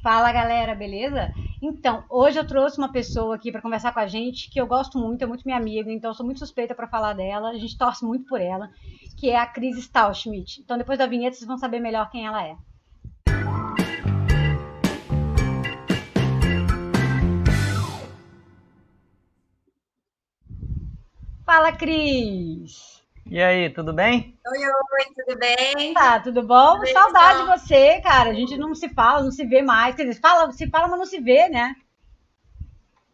Fala galera, beleza? Então, hoje eu trouxe uma pessoa aqui para conversar com a gente que eu gosto muito, é muito minha amiga, então eu sou muito suspeita para falar dela, a gente torce muito por ela, que é a Cris Stahlschmidt. Então, depois da vinheta, vocês vão saber melhor quem ela é. Fala, Cris! E aí, tudo bem? Oi, tudo bem? Tá, tudo bom? Tudo bem, Saudade de pessoal? você, cara. A gente não se fala, não se vê mais. Quer dizer, se fala, mas não se vê, né?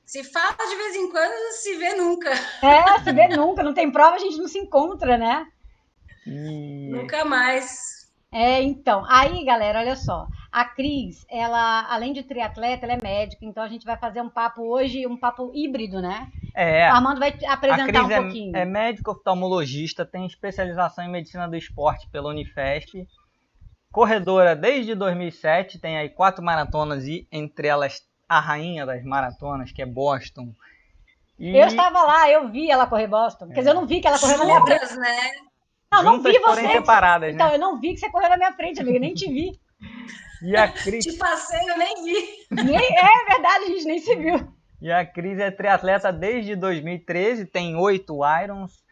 Se fala de vez em quando, não se vê nunca. É, se vê nunca, não tem prova, a gente não se encontra, né? E Nunca mais. Então, aí, galera, olha só. A Cris, ela, além de triatleta, ela é médica, então a gente vai fazer um papo hoje, um papo híbrido, né? é, O Armando vai te a apresentar Cris um é pouquinho. médica oftalmologista, tem especialização em medicina do esporte pela Unifesp, corredora desde 2007, tem aí 4 maratonas e entre elas a rainha das maratonas, que é Boston. Eu E estava lá, eu vi ela correr Boston. Quer dizer, eu não vi que ela correu na minha frente. Juntas, né? Não, não juntas vi porém você. separadas, Então, né? eu não vi que você correu na minha frente, amiga, nem te vi. E a Cris, Te passei, eu nem vi. É verdade, a gente nem se viu. e a Cris é triatleta desde 2013, tem 8 Irons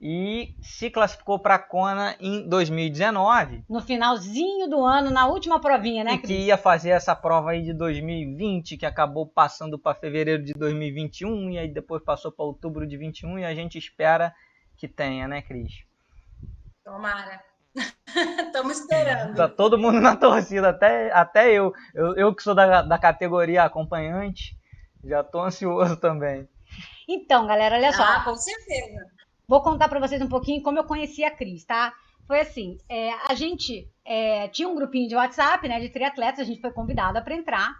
e se classificou para a Kona em 2019. No finalzinho do ano, na última provinha, né, E que Cris? ia fazer essa prova aí de 2020, que acabou passando para fevereiro de 2021 e aí depois passou para outubro de 21 e a gente espera que tenha, né, Cris? Tomara. Estamos Tá esperando. todo mundo na torcida, até eu que sou da categoria acompanhante, já tô ansioso também. Então, galera, olha só. Ah, com certeza. Vou contar para vocês um pouquinho como eu conheci a Cris, tá? Foi assim, a gente tinha um grupinho de WhatsApp, né, de triatletas, a gente foi convidada para entrar.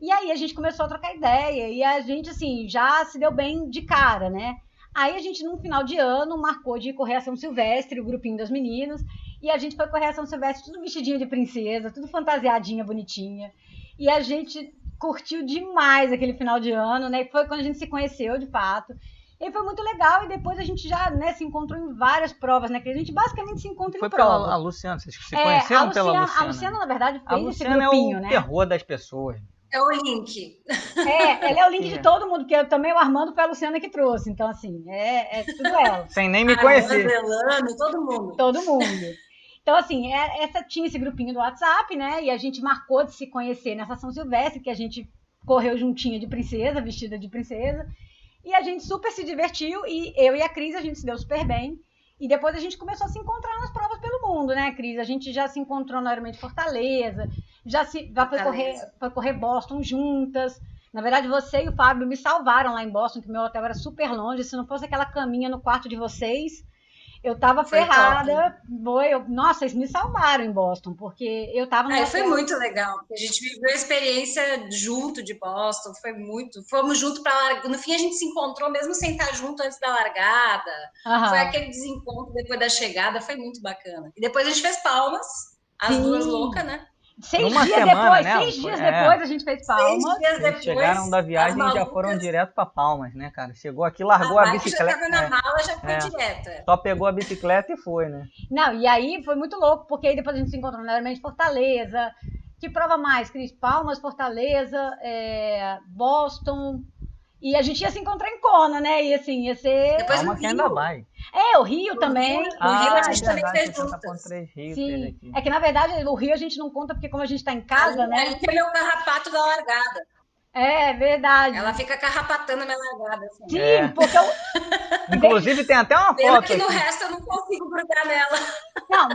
E aí a gente começou a trocar ideia e a gente, assim, já se deu bem de cara, né? Aí a gente, num final de ano, marcou de correr a São Silvestre, o grupinho das meninas, e a gente foi correr a São Silvestre tudo vestidinha de princesa, tudo fantasiadinha, bonitinha. E a gente curtiu demais aquele final de ano, né? E foi quando a gente se conheceu, de fato. E foi muito legal, e depois a gente já, né, se encontrou em várias provas, né? Que a gente basicamente se encontra em Foi pela prova. a Luciana, vocês se conheceram pela A Luciana? Luciana, na verdade, A fez esse Luciana é grupinho, o né? terror das pessoas. É o link. Ela é o link de É. todo mundo, porque eu, também o Armando foi a Luciana que trouxe. Então, assim, é tudo ela. Sem nem me Armando, conhecer. Elano, todo mundo. Todo mundo. Então, assim, essa tinha esse grupinho do WhatsApp, né? E a gente marcou de se conhecer nessa São Silvestre, que a gente correu juntinha de princesa, vestida de princesa. E a gente super se divertiu. E eu e a Cris, a gente se deu super bem. E depois a gente começou a se encontrar nas provas pelo mundo, né, Cris? A gente já se encontrou no Ironman de Fortaleza, já foi correr Boston juntas. Na verdade, você e o Fábio me salvaram lá em Boston, que meu hotel era super longe. Se não fosse aquela caminha no quarto de vocês, eu tava Foi ferrada. Nossa, eles me salvaram em Boston, porque eu tava no Foi hotel. muito legal, porque a gente viveu a experiência junto de Boston, foi muito. Fomos junto para largada. No fim, a gente se encontrou mesmo sem estar junto antes da largada. Foi Aham. aquele desencontro depois da chegada, foi muito bacana. E depois a gente fez palmas, as duas loucas, Sim. né? Numa semana, né? Seis dias depois a gente fez Seis palmas. dias Vocês chegaram depois, da as viagem e já foram malucas, direto para Palmas, né, cara? Chegou aqui, a largou a bike já bicicleta. estava na mala, já foi É, direto. só pegou a bicicleta e foi, né? Não, e aí foi muito louco, porque aí depois a gente se encontrou no Ironman de Fortaleza. Que prova mais, Cris? Palmas, Fortaleza, Boston. E a gente ia se encontrar em Kona, né? E assim, ia ser. Depois Calma no que ainda Rio, vai. O Rio também. no Rio a Ah, é gente também verdade, fez você canta com juntas. três rios, teve Sim. aqui. É que na verdade o Rio a gente não conta, porque como a gente tá em casa, Ali né? que é meu carrapato da largada. É verdade. Ela fica carrapatando a minha largada, assim. Sim, É. porque eu. Inclusive tem até uma Pena foto que no aqui. resto eu não consigo grudar nela. Não,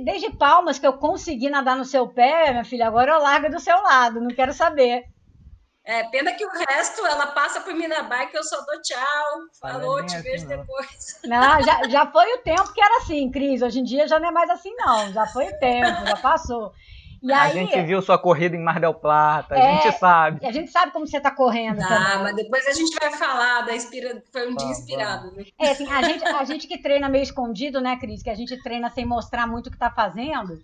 desde Palmas que eu consegui nadar no seu pé, minha filha, agora eu largo do seu lado, não quero saber. Pena que o resto ela passa por mim na bike, eu só dou tchau, Mas não é falou, bem te assim, vejo não. depois. Não, já foi o tempo que era assim, Cris. Hoje em dia já não é mais assim, não. Já foi o tempo, já passou. E A aí, gente viu sua corrida em Mar del Plata, a gente sabe. a gente sabe como você tá correndo Ah, também. mas depois a gente vai falar foi um dia Vamos. inspirado, viu? Assim, a gente que treina meio escondido, né, Cris? Que a gente treina sem mostrar muito o que tá fazendo.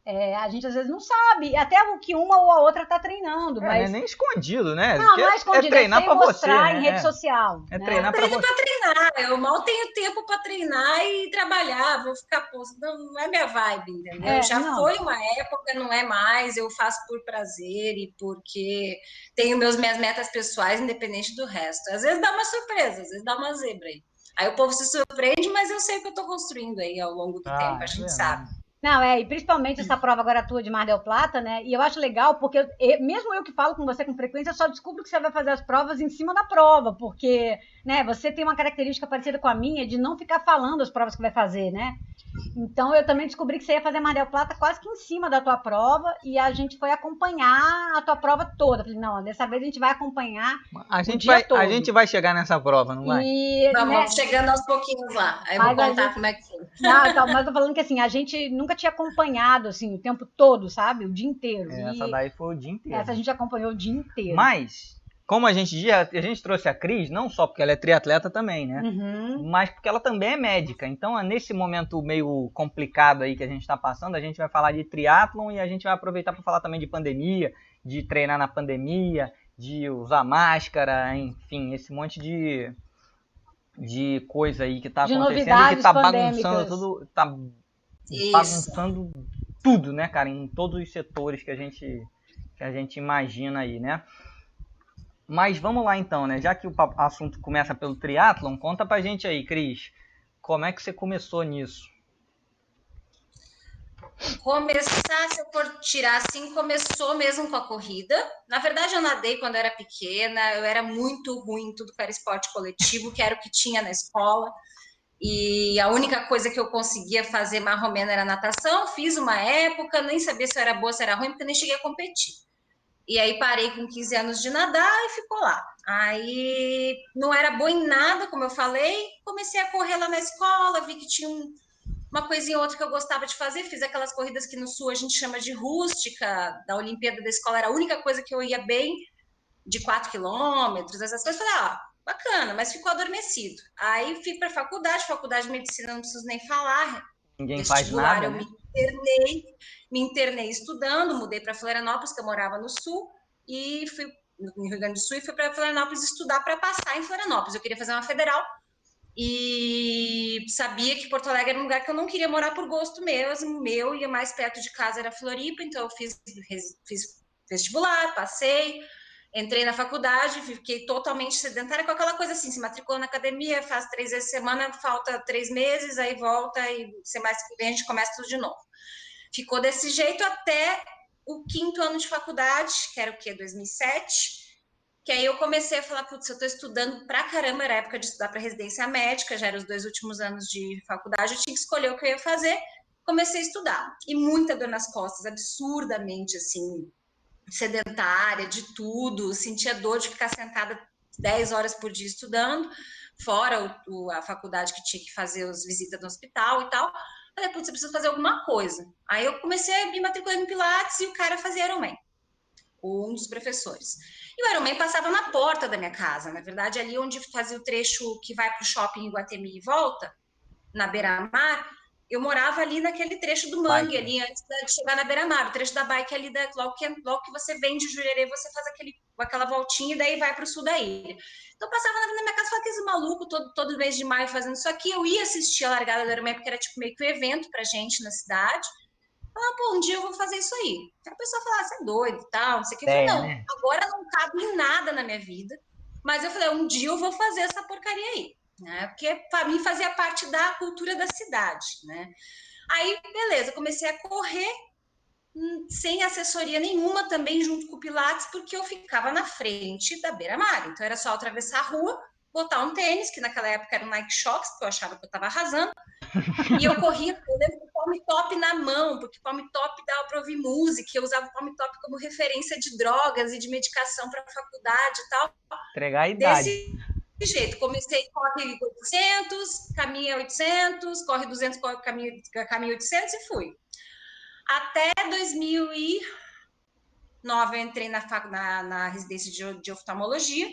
A gente às vezes não sabe, até o que uma ou a outra tá treinando. Mas... Não é nem escondido, né? Não, não é escondido, treinar sem pra mostrar você, em né? rede social. É né? treinar pra você. Pra treinar, eu mal tenho tempo para treinar e trabalhar, vou ficar, não é minha vibe, entendeu? Já foi uma época, não é mais, eu faço por prazer e porque tenho minhas metas pessoais, independente do resto. Às vezes dá uma surpresa, às vezes dá uma zebra aí. Aí o povo se surpreende, mas eu sei o que eu tô construindo aí ao longo do tempo, a gente sabe. Não, e principalmente essa prova agora tua de Mar del Plata, né? E eu acho legal, porque mesmo eu que falo com você com frequência, eu só descubro que você vai fazer as provas em cima da prova, porque, né, você tem uma característica parecida com a minha de não ficar falando as provas que vai fazer, né? Então eu também descobri que você ia fazer Mar del Plata quase que em cima da tua prova e a gente foi acompanhar a tua prova toda. Falei, não, dessa vez a gente vai acompanhar o dia todo. A gente vai chegar nessa prova, não vai? Vamos chegando aos pouquinhos lá. Aí eu vou contar como é que foi. Não, então, mas tô falando que assim, a gente nunca tinha acompanhado assim, o tempo todo, sabe? O dia inteiro. Essa daí foi o dia inteiro. Essa a gente acompanhou o dia inteiro. Mas, como a gente trouxe a Cris, não só porque ela é triatleta também, né? Mas porque ela também é médica. Então, nesse momento meio complicado aí que a gente está passando, a gente vai falar de triatlon e a gente vai aproveitar para falar também de pandemia, de treinar na pandemia, de usar máscara, enfim, esse monte de coisa aí que tá acontecendo e que tá bagunçando tudo, tá bagunçando tudo, né, cara, em todos os setores que a gente imagina aí, né? Mas vamos lá então, né? Já que o assunto começa pelo triatlon, conta pra gente aí, Cris, como é que você começou nisso? Começar, se eu for tirar assim, começou mesmo com a corrida. Na verdade, eu nadei quando eu era pequena, eu era muito ruim em tudo que era esporte coletivo, que era o que tinha na escola. E a única coisa que eu conseguia fazer mais ou menos era natação. Fiz uma época, nem sabia se era boa, se era ruim, porque nem cheguei a competir. E aí parei com 15 anos de nadar e ficou lá. Aí não era boa em nada, como eu falei, comecei a correr lá na escola, vi que tinha uma coisinha ou outra que eu gostava de fazer, fiz aquelas corridas que no Sul a gente chama de rústica, da Olimpíada da escola, era a única coisa que eu ia bem, de 4 quilômetros, essas coisas, falei, bacana, mas ficou adormecido. Aí fui para faculdade de medicina, não preciso nem falar. Ninguém faz nada, né? Me internei estudando, mudei para Florianópolis, que eu morava no Sul, e fui no Rio Grande do Sul, e fui para Florianópolis estudar para passar em Florianópolis. Eu queria fazer uma federal, e sabia que Porto Alegre era um lugar que eu não queria morar por gosto mesmo, meu, e mais perto de casa era Floripa, então eu fiz vestibular, passei, entrei na faculdade, fiquei totalmente sedentária com aquela coisa assim, se matriculou na academia, faz 3 vezes por semana, falta 3 meses, aí volta e semestre que vem a gente começa tudo de novo. Ficou desse jeito até o 5º ano de faculdade, que era o quê? 2007, que aí eu comecei a falar, putz, eu tô estudando pra caramba, era a época de estudar para residência médica, já eram os 2 últimos anos de faculdade, eu tinha que escolher o que eu ia fazer, comecei a estudar, e muita dor nas costas, absurdamente, assim, sedentária, de tudo, sentia dor de ficar sentada 10 horas por dia estudando, fora a faculdade que tinha que fazer as visitas no hospital e tal. Falei, putz, eu preciso fazer alguma coisa. Aí eu comecei a me matricular em Pilates e o cara fazia Ironman, um dos professores. E o Ironman passava na porta da minha casa, na verdade, ali onde fazia o trecho que vai para o shopping em Guatemi e volta, na beira-mar, eu morava ali naquele trecho do Mangue, ali antes de chegar na beira-mar, o trecho da bike ali, logo que você vem de Jurerê, você faz aquela voltinha e daí vai para o sul da ilha. Então, eu passava na minha casa, falava que esse maluco todo mês de maio fazendo isso aqui, eu ia assistir a largada do Ironman, porque era tipo meio que um evento pra gente na cidade. Falava, pô, um dia eu vou fazer isso aí. Aí a pessoa falava, você é doido e tal, não sei o que. Eu falei, não, agora não cabe em nada na minha vida, mas eu falei, um dia eu vou fazer essa porcaria aí. Né? Porque para mim fazia parte da cultura da cidade, né? Aí, beleza, comecei a correr sem assessoria nenhuma também junto com o Pilates, porque eu ficava na frente da beira-mar, então era só atravessar a rua, botar um tênis, que naquela época era um Nike Shox, porque eu achava que eu estava arrasando, e eu corria, eu lembro com o Palm Top na mão, porque o Palm Top dava para ouvir música, eu usava o Palm Top como referência de drogas e de medicação para a faculdade e tal. Entregar a idade. Desse jeito, comecei corre 800, caminha 800, corre 200, caminha 800 e fui. Até 2009 eu entrei na residência de oftalmologia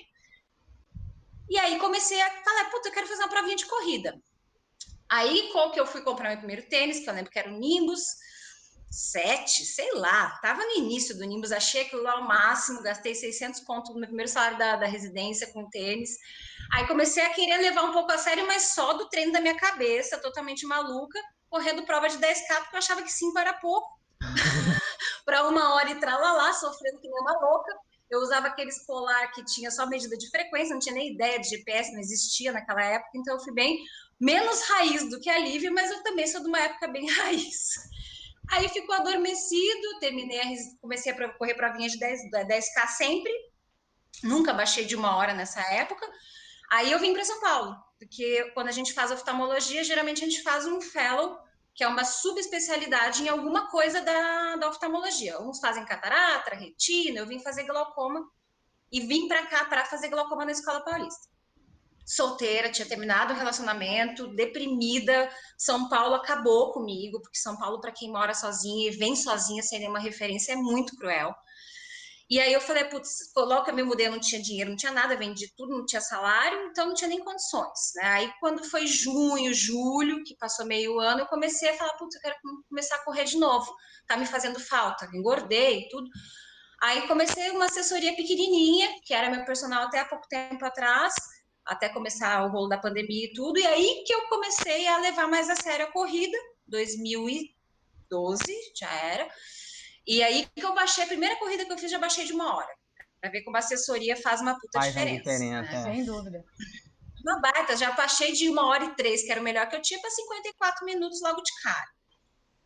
e aí comecei a falar, puta, eu quero fazer uma provinha de corrida. Aí, qual que eu fui comprar meu primeiro tênis, que eu lembro que era o Nimbus, 7, sei lá, tava no início do Nimbus, achei aquilo lá o máximo, gastei 600 pontos no meu primeiro salário da residência com tênis. Aí comecei a querer levar um pouco a sério, mas só do treino da minha cabeça, totalmente maluca, correndo prova de 10K, porque eu achava que 5 era pouco, para 1 hora e tralalá, sofrendo que nem uma louca. Eu usava aqueles polar que tinha só medida de frequência, não tinha nem ideia de GPS, não existia naquela época, então eu fui bem menos raiz do que a Lívia, mas eu também sou de uma época bem raiz. Aí ficou adormecido, comecei a correr provinha de 10K sempre, nunca baixei de 1 hora nessa época. Aí eu vim para São Paulo, porque quando a gente faz oftalmologia, geralmente a gente faz um fellow, que é uma subespecialidade em alguma coisa da oftalmologia. Uns fazem catarata, retina, eu vim fazer glaucoma e vim para cá para fazer glaucoma na Escola Paulista. Solteira, tinha terminado o relacionamento, deprimida. São Paulo acabou comigo, porque São Paulo, para quem mora sozinha e vem sozinha sem nenhuma referência, é muito cruel. E aí eu falei, putz, logo que eu me mudei, eu não tinha dinheiro, não tinha nada, vendi tudo, não tinha salário, então não tinha nem condições, né? Aí quando foi junho, julho, que passou meio ano, eu comecei a falar, putz, eu quero começar a correr de novo, tá me fazendo falta, engordei e tudo. Aí comecei uma assessoria pequenininha, que era meu personal até há pouco tempo atrás, até começar o rolo da pandemia e tudo, e aí que eu comecei a levar mais a sério a corrida, 2012 já era, e aí que eu baixei, a primeira corrida que eu fiz, já baixei de 1 hora, para ver como a assessoria faz uma puta Faz a diferença. diferença, Né? Sem dúvida. Uma baita, já baixei de 1 hora e 3, que era o melhor que eu tinha, para 54 minutos logo de cara.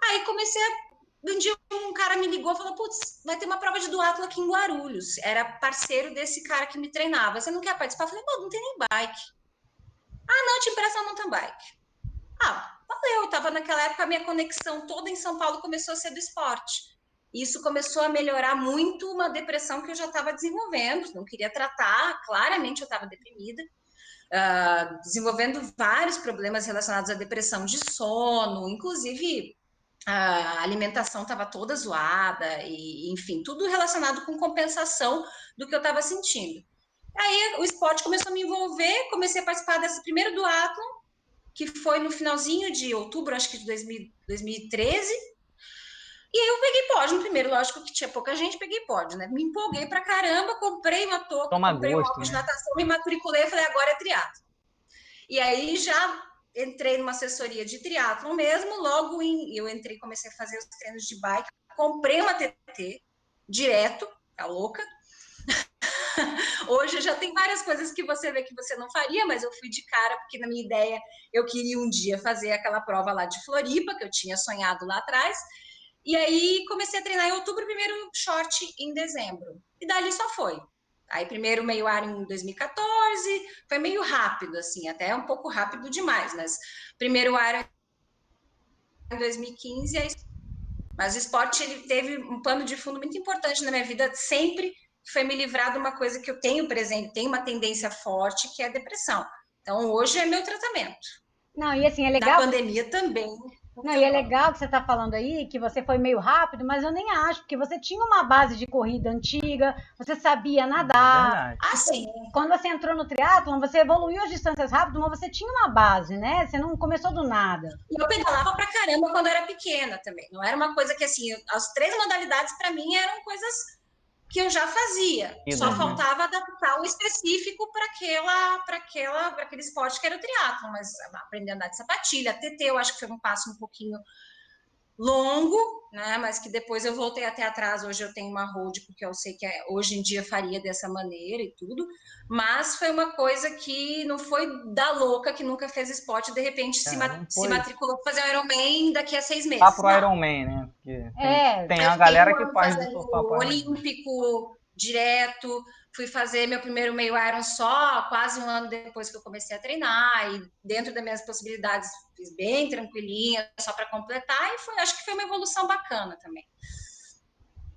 Aí comecei a... Um dia um cara me ligou e falou, putz, vai ter uma prova de duatlo aqui em Guarulhos. Era parceiro desse cara que me treinava. Você não quer participar? Eu falei, não tem nem bike. Ah, não, te empresta uma mountain bike. Ah, valeu. Eu tava naquela época, a minha conexão toda em São Paulo começou a ser do esporte. Isso começou a melhorar muito uma depressão que eu já estava desenvolvendo, não queria tratar, claramente eu estava deprimida. Desenvolvendo vários problemas relacionados à depressão de sono, inclusive a alimentação estava toda zoada, e enfim, tudo relacionado com compensação do que eu estava sentindo. Aí o esporte começou a me envolver, comecei a participar desse primeiro duatlon, que foi no finalzinho de outubro, acho que de 2013, e aí eu peguei pódio no primeiro, lógico que tinha pouca gente, peguei pódio, né? Me empolguei pra caramba, comprei uma touca, Toma comprei um gosto, óculos de né? natação, me matriculei e falei, agora é triatlo. E aí já entrei numa assessoria de triatlon mesmo, logo eu entrei, comecei a fazer os treinos de bike, comprei uma TT direto, tá louca? Hoje já tem várias coisas que você vê que você não faria, mas eu fui de cara, porque na minha ideia eu queria um dia fazer aquela prova lá de Floripa, que eu tinha sonhado lá atrás, e aí comecei a treinar em outubro, primeiro short em dezembro, e dali só foi. Aí primeiro meio Iron em 2014, foi meio rápido, assim, até um pouco rápido demais, mas primeiro Iron em 2015, mas o esporte ele teve um pano de fundo muito importante na minha vida, sempre foi me livrar de uma coisa que eu tenho presente, tenho uma tendência forte, que é a depressão. Então hoje é meu tratamento. Não, e assim, é Na legal. pandemia também. Não, e é legal que você está falando aí que você foi meio rápido, mas eu nem acho, porque você tinha uma base de corrida antiga, você sabia nadar. Verdade. Ah, sim. Quando você entrou no triatlon, você evoluiu as distâncias rápido, mas você tinha uma base, né? Você não começou do nada. E eu pedalava pra caramba quando eu era pequena também. Não era uma coisa que, assim, as 3 modalidades para mim eram coisas que eu já fazia. Só faltava adaptar o específico para aquele esporte que era o triatlon, mas aprender a andar de sapatilha, TT, eu acho que foi um passo um pouquinho longo, né? Mas que depois eu voltei até atrás. Hoje eu tenho uma road, porque eu sei que hoje em dia faria dessa maneira e tudo. Mas foi uma coisa que não foi da louca que nunca fez esporte, de repente se matriculou para fazer um Ironman daqui a 6 meses. Tá pro Ironman, né? Porque tem a galera que faz do sofá pro olímpico direto, fui fazer meu primeiro meio Iron só quase 1 ano depois que eu comecei a treinar, e dentro das minhas possibilidades fiz bem tranquilinha, só para completar, e acho que foi uma evolução bacana também.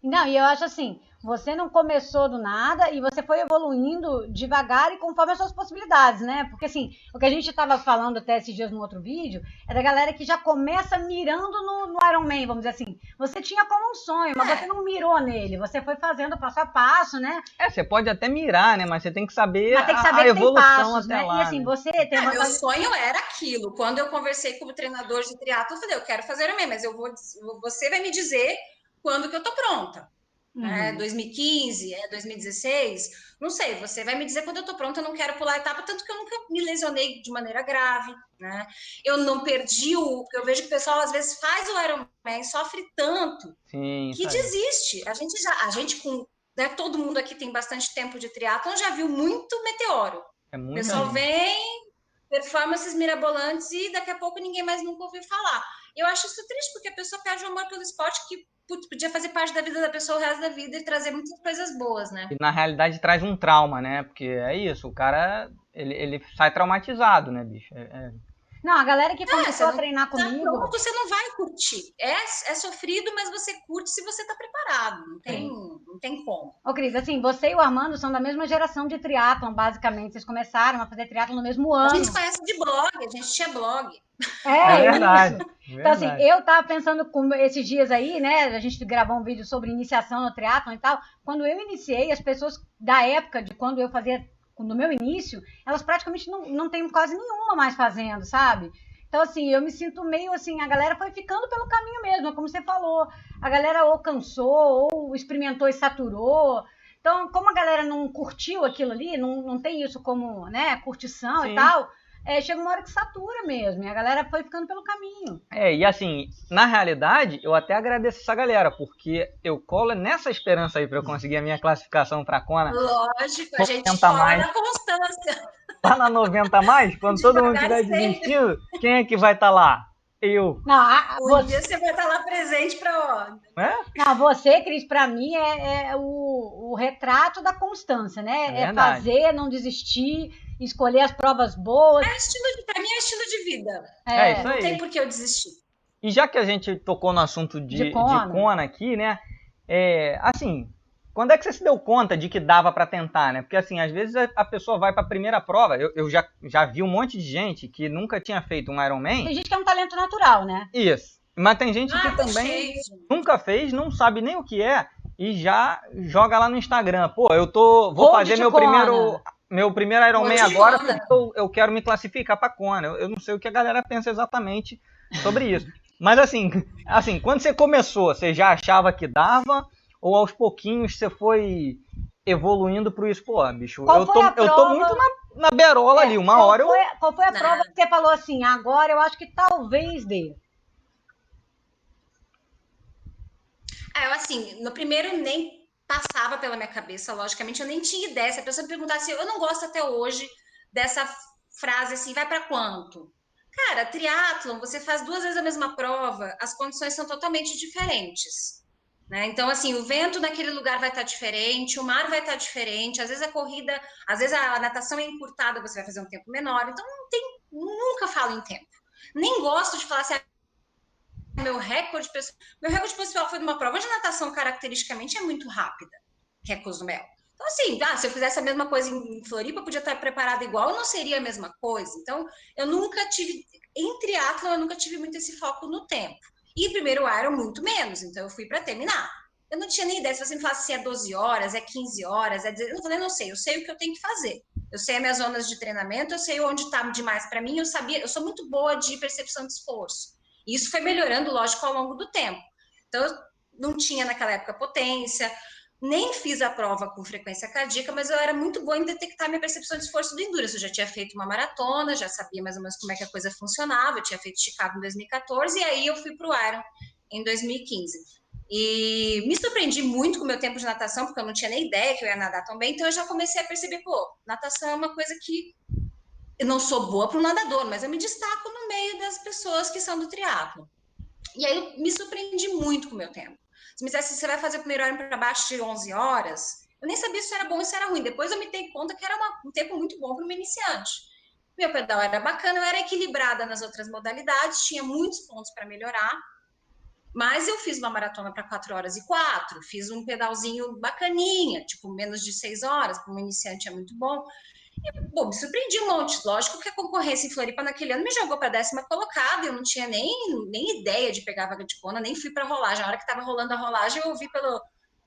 Não, e eu acho assim, você não começou do nada e você foi evoluindo devagar e conforme as suas possibilidades, né? Porque assim, o que a gente estava falando até esses dias no outro vídeo é da galera que já começa mirando no Iron Man, vamos dizer assim. Você tinha como um sonho, mas você não mirou nele, você foi fazendo passo a passo, né? Você pode até mirar, né? Mas você tem que saber, Mas tem que saber a que tem evolução passos, até né? lá, E assim, né? você tem a Meu vantagem... sonho era aquilo. Quando eu conversei com o treinador de triatlo, eu falei, eu quero fazer Ironman, mas você vai me dizer quando que eu tô pronta. Né? 2015, 2016, não sei, você vai me dizer quando eu tô pronta, eu não quero pular a etapa, tanto que eu nunca me lesionei de maneira grave, né? Eu não perdi eu vejo que o pessoal às vezes faz o Ironman, sofre tanto Sim, que desiste. A gente com, né, todo mundo aqui tem bastante tempo de triatlon, já viu muito meteoro. É O muita pessoal gente. vem, performances mirabolantes e daqui a pouco ninguém mais nunca ouviu falar. Eu acho isso triste, porque a pessoa perde o amor pelo esporte que podia fazer parte da vida da pessoa o resto da vida e trazer muitas coisas boas, né? E na realidade traz um trauma, né? Porque é isso, o cara, ele sai traumatizado, né, bicho? Não, a galera que Você começou a não treinar tá comigo... pronto, você não vai curtir. É sofrido, mas você curte se você tá preparado. Não tem como. Ô, Cris, assim, você e o Armando são da mesma geração de triatlon, basicamente. Vocês começaram a fazer triatlon no mesmo A gente ano. conhece de blog, a gente tinha blog. É É isso. verdade, Então, assim, verdade. eu tava pensando com esses dias aí, né? A gente gravou um vídeo sobre iniciação no triatlon e tal. Quando eu iniciei, as pessoas da época de quando eu fazia, no meu início, elas praticamente não tem quase nenhuma mais fazendo, sabe? Então, assim, eu me sinto meio assim, a galera foi ficando pelo caminho mesmo, como você falou. A galera ou cansou, ou experimentou e saturou. Então, como a galera não curtiu aquilo ali, não tem isso como, né, curtição e Sim. tal, chega uma hora que satura mesmo, e a galera foi ficando pelo caminho. E assim, na realidade, eu até agradeço essa galera, porque eu colo nessa esperança aí pra eu conseguir a minha classificação pra Kona. Lógico, a gente 90 cola mais. na constância. Lá na 90 mais, quando todo mundo Devagar estiver e sempre. desistindo, quem é que vai estar lá? Eu. Não, Um dia você vai estar lá presente para É? não, você, Cris, para mim é o retrato da constância, É né? É verdade. fazer, não desistir, escolher as provas boas. Para mim é estilo de vida. É isso É, Não tem aí. por que eu desistir. E já que a gente tocou no assunto de de Kona. Kona aqui, né? Assim, quando é que você se deu conta de que dava pra tentar, né? Porque assim, às vezes a pessoa vai pra primeira prova. Eu já vi um monte de gente que nunca tinha feito um Ironman. Tem gente que é um talento natural, né? Isso. Mas tem gente que Tá também cheio. nunca fez, não sabe nem o que é e já joga lá no Instagram. Pô, vou Ou fazer de meu primeiro Ironman agora Motivando. porque eu quero me classificar pra Kona. Eu não sei o que a galera pensa exatamente sobre isso. Mas assim, quando você começou, você já achava que dava ou aos pouquinhos você foi evoluindo pro isso? Pô, bicho, eu tô muito na berola ali. Uma hora qual foi a prova que você falou assim, agora eu acho que talvez dê? Eu assim, no primeiro nem passava pela minha cabeça, logicamente, eu nem tinha ideia. Se a pessoa me perguntasse, eu não gosto até hoje dessa frase assim, vai para quanto? Cara, triatlon, você faz 2 vezes a mesma prova, as condições são totalmente diferentes. Né? Então, assim, o vento naquele lugar vai estar diferente, o mar vai estar diferente, às vezes a corrida, às vezes a natação é encurtada, você vai fazer um tempo menor, então nunca falo em tempo. Nem gosto de falar assim, meu recorde pessoal foi de uma prova de natação, caracteristicamente é muito rápida, que é Cozumel. Então, assim, se eu fizesse a mesma coisa em Floripa, eu podia estar preparada igual, não seria a mesma coisa. Então, eu nunca tive, em triatlon, eu nunca tive muito esse foco no tempo. E primeiro Iron, muito menos, então eu fui para terminar. Eu não tinha nem ideia, se você me falasse se é 12 horas, é 15 horas, eu falei, não sei, eu sei o que eu tenho que fazer. Eu sei as minhas zonas de treinamento, eu sei onde está demais para mim, eu sou muito boa de percepção de esforço. E isso foi melhorando, lógico, ao longo do tempo. Então, eu não tinha naquela época potência, nem fiz a prova com frequência cardíaca, mas eu era muito boa em detectar minha percepção de esforço do endurance. Eu já tinha feito uma maratona, já sabia mais ou menos como é que a coisa funcionava, eu tinha feito Chicago em 2014, e aí eu fui para o Iron em 2015. E me surpreendi muito com o meu tempo de natação, porque eu não tinha nem ideia que eu ia nadar tão bem, então eu já comecei a perceber, natação é uma coisa que eu não sou boa para um nadador, mas eu me destaco no meio das pessoas que são do triatlo. E aí eu me surpreendi muito com o meu tempo. Se me dissesse, você vai fazer o primeiro Iron para baixo de 11 horas, eu nem sabia se era bom ou se era ruim. Depois eu me dei conta que era um tempo muito bom para uma iniciante. Meu pedal era bacana, eu era equilibrada nas outras modalidades, tinha muitos pontos para melhorar. Mas eu fiz uma maratona para 4h04, fiz um pedalzinho bacaninha, tipo menos de 6 horas, para um iniciante é muito bom. E, bom, me surpreendi um monte. Lógico que a concorrência em Floripa naquele ano me jogou para 10ª colocada, eu não tinha nem ideia de pegar a vaga de Kona, nem fui para a rolagem. A hora que estava rolando a rolagem, eu ouvi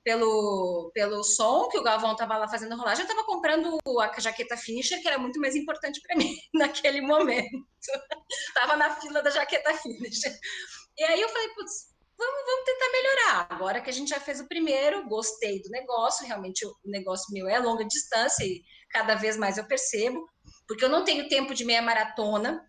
pelo som que o Galvão estava lá fazendo a rolagem, eu estava comprando a jaqueta finisher, que era muito mais importante para mim naquele momento. Tava na fila da jaqueta finisher. E aí eu falei, putz, vamos tentar melhorar. Agora que a gente já fez o primeiro, gostei do negócio, realmente o negócio meu é longa distância e cada vez mais eu percebo, porque eu não tenho tempo de meia maratona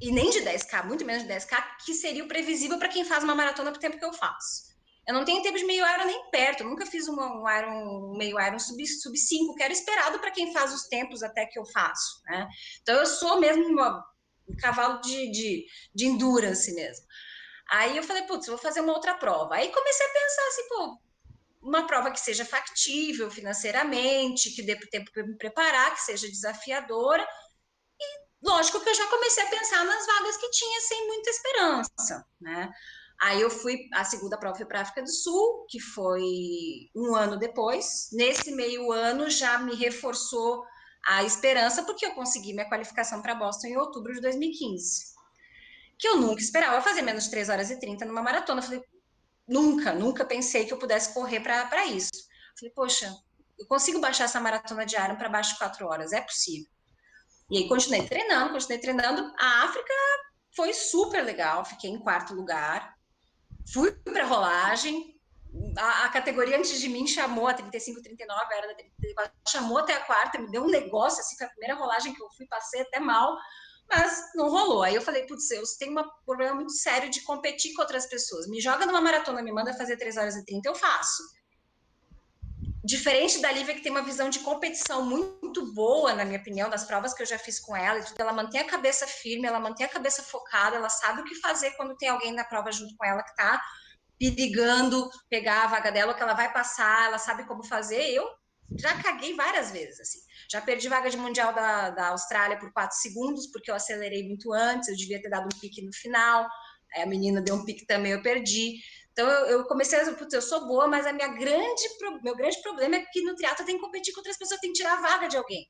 e nem de 10K, muito menos de 10K, que seria o previsível para quem faz uma maratona pro tempo que eu faço. Eu não tenho tempo de meio Iron nem perto, eu nunca fiz um meio Iron sub 5, que era esperado para quem faz os tempos até que eu faço, né? Então eu sou mesmo um cavalo de endurance mesmo. Aí eu falei, putz, vou fazer uma outra prova. Aí comecei a pensar assim, pô, uma prova que seja factível financeiramente, que dê tempo para me preparar, que seja desafiadora. E lógico que eu já comecei a pensar nas vagas que tinha sem muita esperança, né? Aí eu fui, a segunda prova foi para a África do Sul, que foi um ano depois. Nesse meio ano já me reforçou a esperança, porque eu consegui minha qualificação para Boston em outubro de 2015. Que eu nunca esperava fazer menos de 3h30 numa maratona. Eu falei, nunca pensei que eu pudesse correr para isso. Eu falei, poxa, eu consigo baixar essa maratona de Iron para baixo de 4 horas, é possível. E aí continuei treinando. A África foi super legal, fiquei em 4º lugar. Fui para rolagem. A categoria antes de mim chamou a 35, 39, era da 34, chamou até a 4ª, me deu um negócio, assim, foi a primeira rolagem que eu fui, passei até mal, mas não rolou. Aí eu falei, putz, eu tenho um problema muito sério de competir com outras pessoas. Me joga numa maratona, me manda fazer 3h30, eu faço. Diferente da Lívia, que tem uma visão de competição muito boa, na minha opinião, das provas que eu já fiz com ela, e tudo, ela mantém a cabeça firme, ela mantém a cabeça focada, ela sabe o que fazer quando tem alguém na prova junto com ela que tá perigando pegar a vaga dela, que ela vai passar, ela sabe como fazer. Eu já caguei várias vezes, assim. Já perdi vaga de mundial da Austrália por 4 segundos, porque eu acelerei muito antes, eu devia ter dado um pique no final, a menina deu um pique também, eu perdi. Então eu comecei a dizer, putz, eu sou boa, mas meu grande problema é que no triatlo eu tenho que competir com outras pessoas, eu tenho que tirar a vaga de alguém.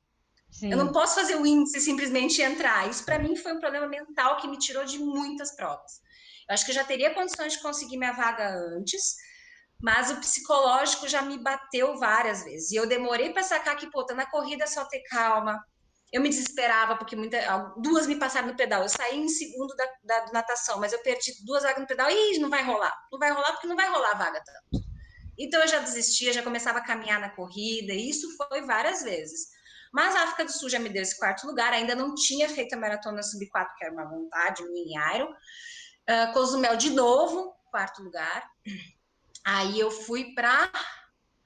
Sim. Eu não posso fazer o índice e simplesmente entrar. Isso para mim foi um problema mental que me tirou de muitas provas. Eu acho que eu já teria condições de conseguir minha vaga antes, mas o psicológico já me bateu várias vezes. E eu demorei para sacar que, pô, tá na corrida é só ter calma. Eu me desesperava, porque duas me passaram no pedal. Eu saí em segundo da natação, mas eu perdi 2 vagas no pedal. Ih, não vai rolar. Não vai rolar porque não vai rolar a vaga tanto. Então eu já desistia, já começava a caminhar na corrida, e isso foi várias vezes. Mas a África do Sul já me deu esse 4º lugar, ainda não tinha feito a maratona sub-4, que era uma vontade minha em Iron. Cozumel de novo, 4º lugar. Aí eu fui para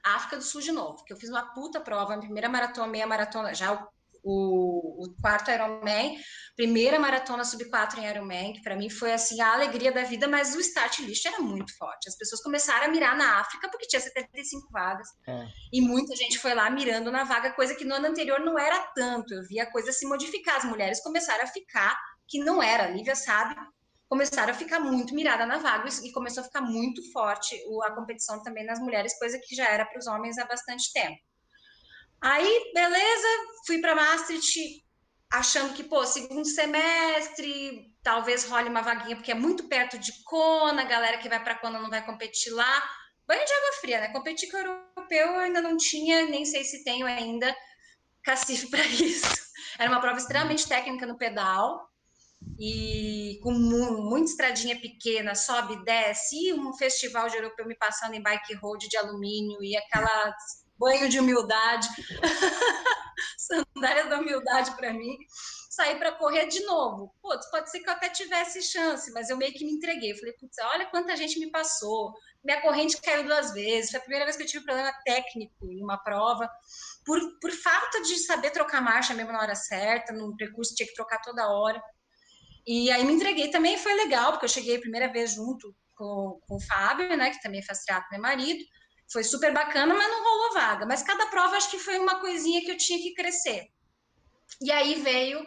África do Sul de novo, que eu fiz uma puta prova, a primeira maratona, meia maratona, já o 4º Ironman, primeira maratona sub-4 em Ironman, que para mim foi assim a alegria da vida, mas o start list era muito forte. As pessoas começaram a mirar na África porque tinha 75 vagas. E muita gente foi lá mirando na vaga, coisa que no ano anterior não era tanto. Eu via a coisa se modificar, as mulheres começaram a ficar que não era, a Lívia sabe, começaram a ficar muito mirada na vaga e começou a ficar muito forte a competição também nas mulheres, coisa que já era para os homens há bastante tempo. Aí, beleza, fui para Maastricht achando que, pô, segundo semestre, talvez role uma vaguinha, porque é muito perto de Kona, a galera que vai para Kona não vai competir lá. Banho de água fria, né? Competir com o europeu eu ainda não tinha, nem sei se tenho ainda cacife para isso. Era uma prova extremamente técnica no pedal, e com muita estradinha pequena, sobe e desce, e um festival de europeu me passando em bike road de alumínio, e aquela banho de humildade, sandália da humildade para mim, saí para correr de novo. Putz, pode ser que eu até tivesse chance, mas eu meio que me entreguei. Eu falei, putz, olha quanta gente me passou, minha corrente caiu 2 vezes, foi a primeira vez que eu tive problema técnico em uma prova, por falta de saber trocar marcha mesmo na hora certa, no percurso tinha que trocar toda hora. E aí me entreguei também, foi legal, porque eu cheguei a primeira vez junto com o Fábio, né, que também faz triatlo, meu marido, foi super bacana, mas não rolou vaga. Mas cada prova acho que foi uma coisinha que eu tinha que crescer. E aí veio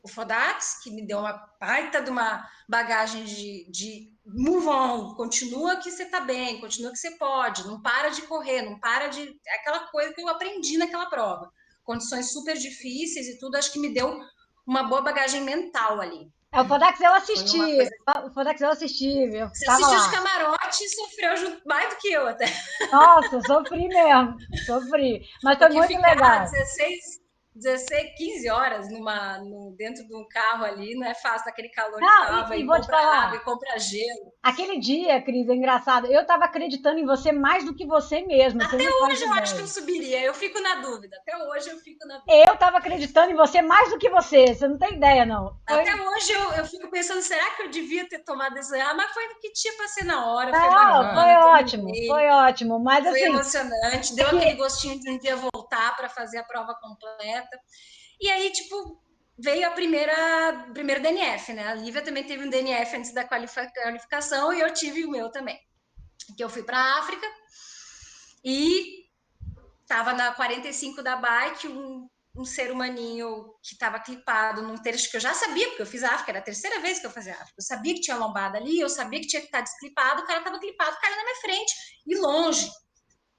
o Fodax, que me deu uma baita de uma bagagem de move on, continua que você tá bem, continua que você pode, não para de correr, não para de... Aquela coisa que eu aprendi naquela prova. Condições super difíceis e tudo, acho que me deu uma boa bagagem mental ali. O Fodax eu Foi uma assisti. coisa... O Fodax eu assisti, eu Você tava assistiu de lá. camarote e sofreu mais do que eu até. Nossa, sofri mesmo, sofri. Mas foi Porque muito ficar legal. 16, 15 horas dentro de um carro ali não é fácil, naquele calor que Não, tava, e e vou te compra água, falar, e compra gelo. aquele dia, Cris, é engraçado. Eu tava acreditando em você mais do que você mesma, você Até não faz hoje eu acho que eu ideia. subiria, eu fico na dúvida. Até hoje eu fico na dúvida. Eu tava acreditando em você mais do que você não tem ideia, não. Até hoje eu fico pensando, será que eu devia ter tomado esse... Ah, mas foi o que tinha para ser na hora, foi Não, bacana, foi terminei, ótimo. Mas foi assim, emocionante, é deu aquele que gostinho de um dia voltar para fazer a prova completa. E aí, tipo, veio primeiro DNF, né? A Lívia também teve um DNF antes da qualificação e eu tive o meu também. Que eu fui para a África e estava na 45 da bike, um ser humaninho que estava clipado num trecho que eu já sabia, porque eu fiz África, era a terceira vez que eu fazia África. Eu sabia que tinha lombada ali, eu sabia que tinha que estar desclipado, o cara estava clipado, caiu na minha frente e longe.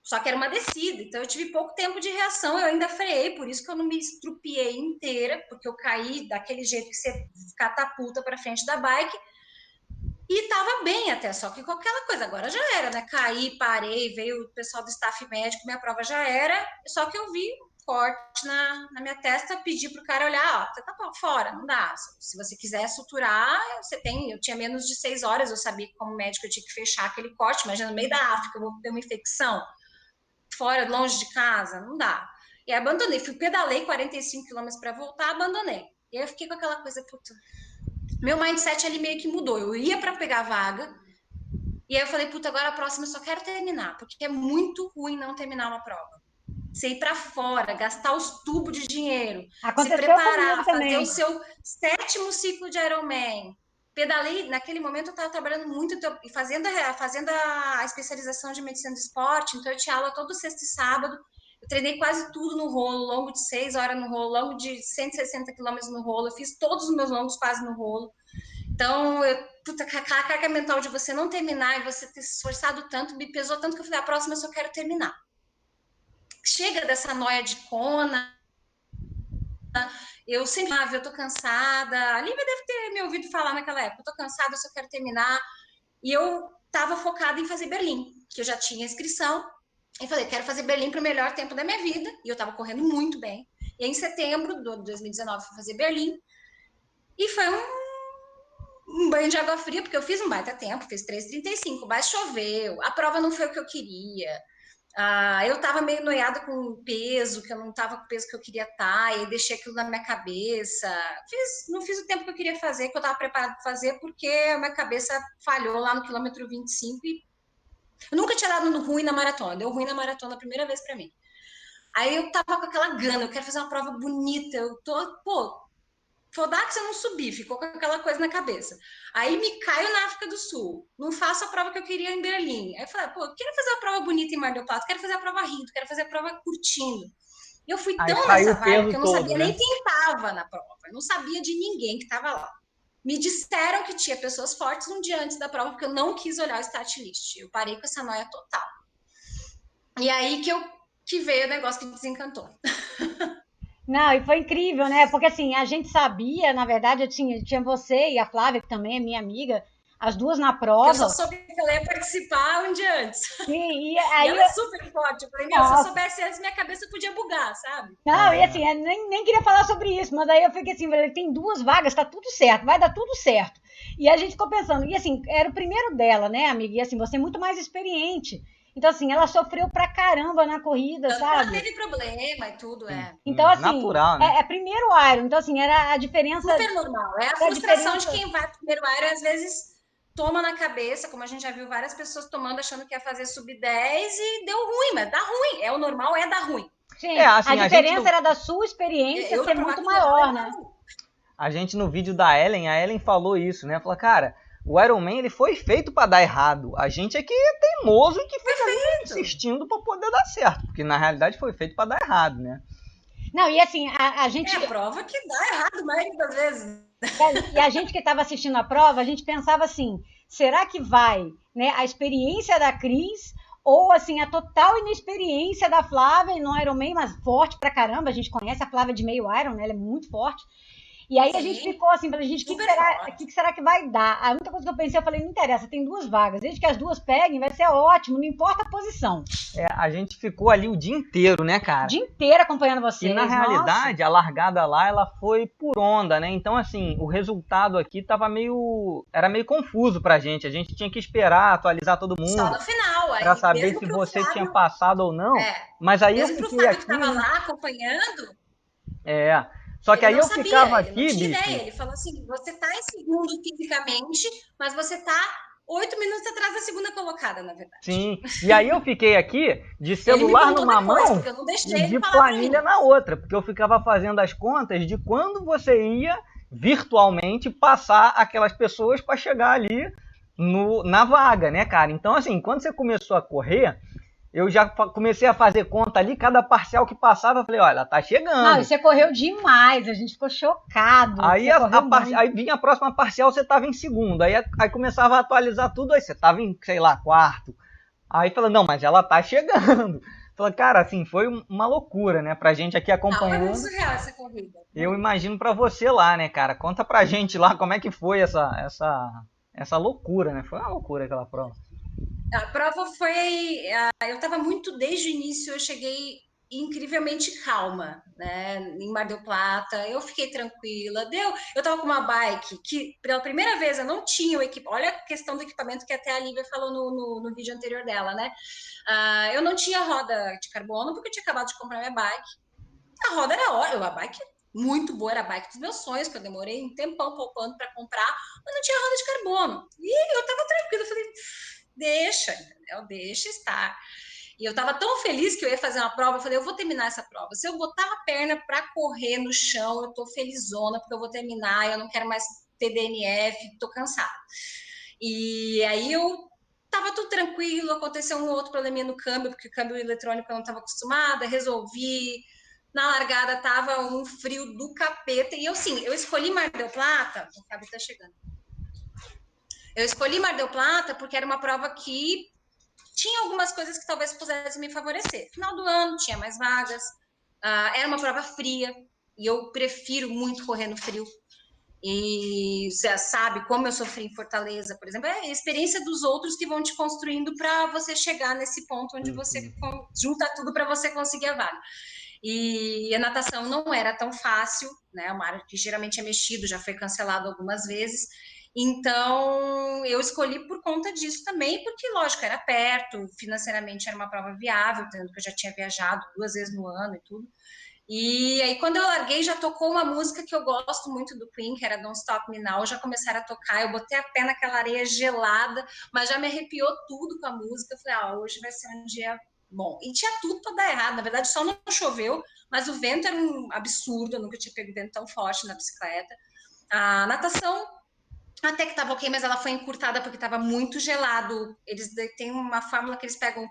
Só que era uma descida, então eu tive pouco tempo de reação, eu ainda freiei, por isso que eu não me estrupiei inteira, porque eu caí daquele jeito que você catapulta para frente da bike, e tava bem até, só que com aquela coisa, agora já era, né? Caí, parei, veio o pessoal do staff médico, minha prova já era, só que eu vi corte na minha testa, pedi pro cara olhar, ó, você tá fora, não dá. Se você quiser suturar, você tem. Eu tinha menos de 6 horas, eu sabia que como médico eu tinha que fechar aquele corte, mas no meio da África eu vou ter uma infecção fora, longe de casa, não dá. E aí abandonei, pedalei 45 quilômetros para voltar, abandonei. E aí eu fiquei com aquela coisa, puta. Meu mindset ali meio que mudou. Eu ia para pegar a vaga, e aí eu falei, puta, agora a próxima eu só quero terminar, porque é muito ruim não terminar uma prova. Você ir para fora, gastar os tubos de dinheiro, se aconteceu comigo preparar, fazer o também. seu 7º ciclo de Ironman. Pedalei, naquele momento eu estava trabalhando muito e fazendo a especialização de medicina do esporte, então eu tinha aula todo sexta e sábado. Eu treinei quase tudo no rolo, longo de 6 horas no rolo, longo de 160 quilômetros no rolo. Eu fiz todos os meus longos quase no rolo. Então, puta, a carga mental de você não terminar e você ter se esforçado tanto, me pesou tanto que eu falei, a próxima eu só quero terminar. Chega dessa noia de Kona. Eu sempre, eu tô cansada. A Lívia deve ter me ouvido falar naquela época, eu tô cansada, eu só quero terminar. E eu tava focada em fazer Berlim, que eu já tinha inscrição. E falei, quero fazer Berlim para o melhor tempo da minha vida. E eu tava correndo muito bem. E aí, em setembro de 2019, fui fazer Berlim. E foi um banho de água fria, porque eu fiz um baita tempo, fiz 3:35, mas choveu, a prova não foi o que eu queria. Eu estava meio noiada com o peso, que eu não estava com o peso que eu queria estar, e deixei aquilo na minha cabeça. Não fiz o tempo que eu queria fazer, que eu estava preparada para fazer, porque a minha cabeça falhou lá no quilômetro 25 e eu nunca tinha dado ruim na maratona, deu ruim na maratona a primeira vez para mim. Aí eu tava com aquela gana, eu quero fazer uma prova bonita, eu tô, pô, Fodax eu não subi, ficou com aquela coisa na cabeça. Aí me caio na África do Sul, não faço a prova que eu queria em Berlim. Aí eu falei, pô, quero fazer a prova bonita em Mar del Plata, quero fazer a prova rindo, quero fazer a prova curtindo. E eu fui Aí tão caiu nessa o vibe que peso eu não todo, sabia nem né? quem estava na prova, eu não sabia de ninguém que estava lá. Me disseram que tinha pessoas fortes um dia antes da prova, porque eu não quis olhar o start list. Eu parei com essa noia total. E aí que veio o negócio que desencantou. Não, e foi incrível, né? Porque assim, a gente sabia, na verdade, tinha você e a Flávia, que também é minha amiga, as duas na Que eu só prova. soube que ela ia participar um dia antes. E E aí, ela é super forte. Eu falei, meu, se eu nossa, soubesse antes, minha cabeça podia bugar, sabe? não, e É. assim, eu nem queria falar sobre isso, mas aí eu fiquei assim, falei, tem duas vagas, tá tudo certo, vai dar tudo certo. E a gente ficou pensando, e assim, era o primeiro dela, né, amiga? E assim, você é muito mais experiente. Então, assim, ela sofreu pra caramba na corrida, Tanto que ela sabe? teve problema e tudo, Sim, é. Então, assim, natural, né? é primeiro Iron. Então, assim, era a diferença. Super normal. É a A frustração de diferença. quem vai primeiro Iron, às vezes toma na cabeça, como a gente já viu várias pessoas tomando, achando que ia fazer sub-10 e deu ruim, mas dá ruim. É o normal, é dar ruim. Sim, É, a assim, diferença era da sua experiência Eu, ser pra provar muito que o normal é maior, dar né? ruim. a gente no vídeo da Ellen, a Ellen falou isso, né? Falou, cara, o Iron Man ele foi feito para dar errado. A gente aqui é teimoso e que fica ali insistindo para poder dar certo, porque na realidade foi feito para dar errado, né? Não, e assim, a É gente. a prova que dá errado a maioria das vezes. E a gente que estava assistindo a prova, a gente pensava assim: será que vai, né, a experiência da Cris ou, assim, a total inexperiência da Flávia no Ironman, mas forte pra caramba, a gente conhece a Flávia de meio Iron, né, ela é muito forte. E aí a gente ficou assim, pra gente, o que será que vai dar? A única coisa que eu pensei, eu falei, não interessa, tem 2 vagas, desde que as 2 peguem, vai ser ótimo, não importa a posição. A gente ficou ali o dia inteiro, né, cara? O dia inteiro acompanhando vocês. E na realidade, a largada lá, ela foi por onda, né? Então, assim, o resultado aqui era meio confuso pra gente. A gente tinha que esperar, atualizar todo mundo. Só no final. Pra saber se você Flávio tinha passado ou não. Mas aí mesmo eu fiquei pro Fábio aqui... que tava lá acompanhando... Só que aí eu ficava aqui, ele não tinha bicho... ideia. Ele falou assim, você tá em segundo fisicamente, mas você tá 8 minutos atrás da segunda colocada, na verdade. Sim, e aí eu fiquei aqui de celular numa mão e de planilha na outra, porque eu ficava fazendo as contas de quando você ia virtualmente passar aquelas pessoas para chegar ali na vaga, né, cara? Então, assim, quando você começou a correr, eu já comecei a fazer conta ali, cada parcial que passava, eu falei, olha, tá chegando. Não, você correu demais, a gente ficou chocado. Aí, aí vinha a próxima parcial, você tava em segundo. Aí começava a atualizar tudo, aí você tava em, sei lá, quarto. Aí falou, não, mas ela tá chegando. Falei, cara, assim, foi uma loucura, né? Pra gente aqui acompanhando. Não, foi surreal essa corrida. Eu imagino pra você lá, né, cara? Conta pra gente lá como é que foi essa loucura, né? Foi uma loucura aquela prova. A prova foi... Eu tava muito, desde o início, eu cheguei incrivelmente calma, né? Em Mar del Plata, eu fiquei tranquila. Eu tava com uma bike que, pela primeira vez, eu não tinha o equipamento. Olha a questão do equipamento que até a Lívia falou no vídeo anterior dela, né? Eu não tinha roda de carbono, porque eu tinha acabado de comprar minha bike. A roda era ótima, a bike muito boa, era a bike dos meus sonhos, que eu demorei um tempão poupando para comprar, mas não tinha roda de carbono. E eu tava tranquila, eu falei, deixa, entendeu? Deixa estar. E eu tava tão feliz que eu ia fazer uma prova, eu falei, eu vou terminar essa prova. Se eu botar a perna para correr no chão, eu tô felizona, porque eu vou terminar, eu não quero mais ter DNF, tô cansada. E aí eu tava tudo tranquilo, aconteceu um outro probleminha no câmbio, porque o câmbio eletrônico eu não estava acostumada, resolvi. Na largada tava um frio do capeta. E eu, sim, eu escolhi Mar del Plata. O Fábio tá chegando. Eu escolhi Mar del Plata porque era uma prova que tinha algumas coisas que talvez pudessem me favorecer. Final do ano, tinha mais vagas. Era uma prova fria. E eu prefiro muito correr no frio. E você sabe como eu sofri em Fortaleza, por exemplo. É a experiência dos outros que vão te construindo para você chegar nesse ponto onde você junta tudo para você conseguir a vaga. E a natação não era tão fácil, né? Uma área que geralmente é mexido, já foi cancelado algumas vezes. Então, eu escolhi por conta disso também, porque, lógico, era perto, financeiramente era uma prova viável, tanto que eu já tinha viajado 2 vezes no ano e tudo. E aí, quando eu larguei, já tocou uma música que eu gosto muito do Queen, que era Don't Stop Me Now, já começaram a tocar, eu botei a pé naquela areia gelada, mas já me arrepiou tudo com a música, eu falei, hoje vai ser um dia bom. E tinha tudo para dar errado, na verdade só não choveu, mas o vento era um absurdo, eu nunca tinha pego vento tão forte na bicicleta. A natação até que estava ok, mas ela foi encurtada porque estava muito gelado. Eles têm uma fórmula que eles pegam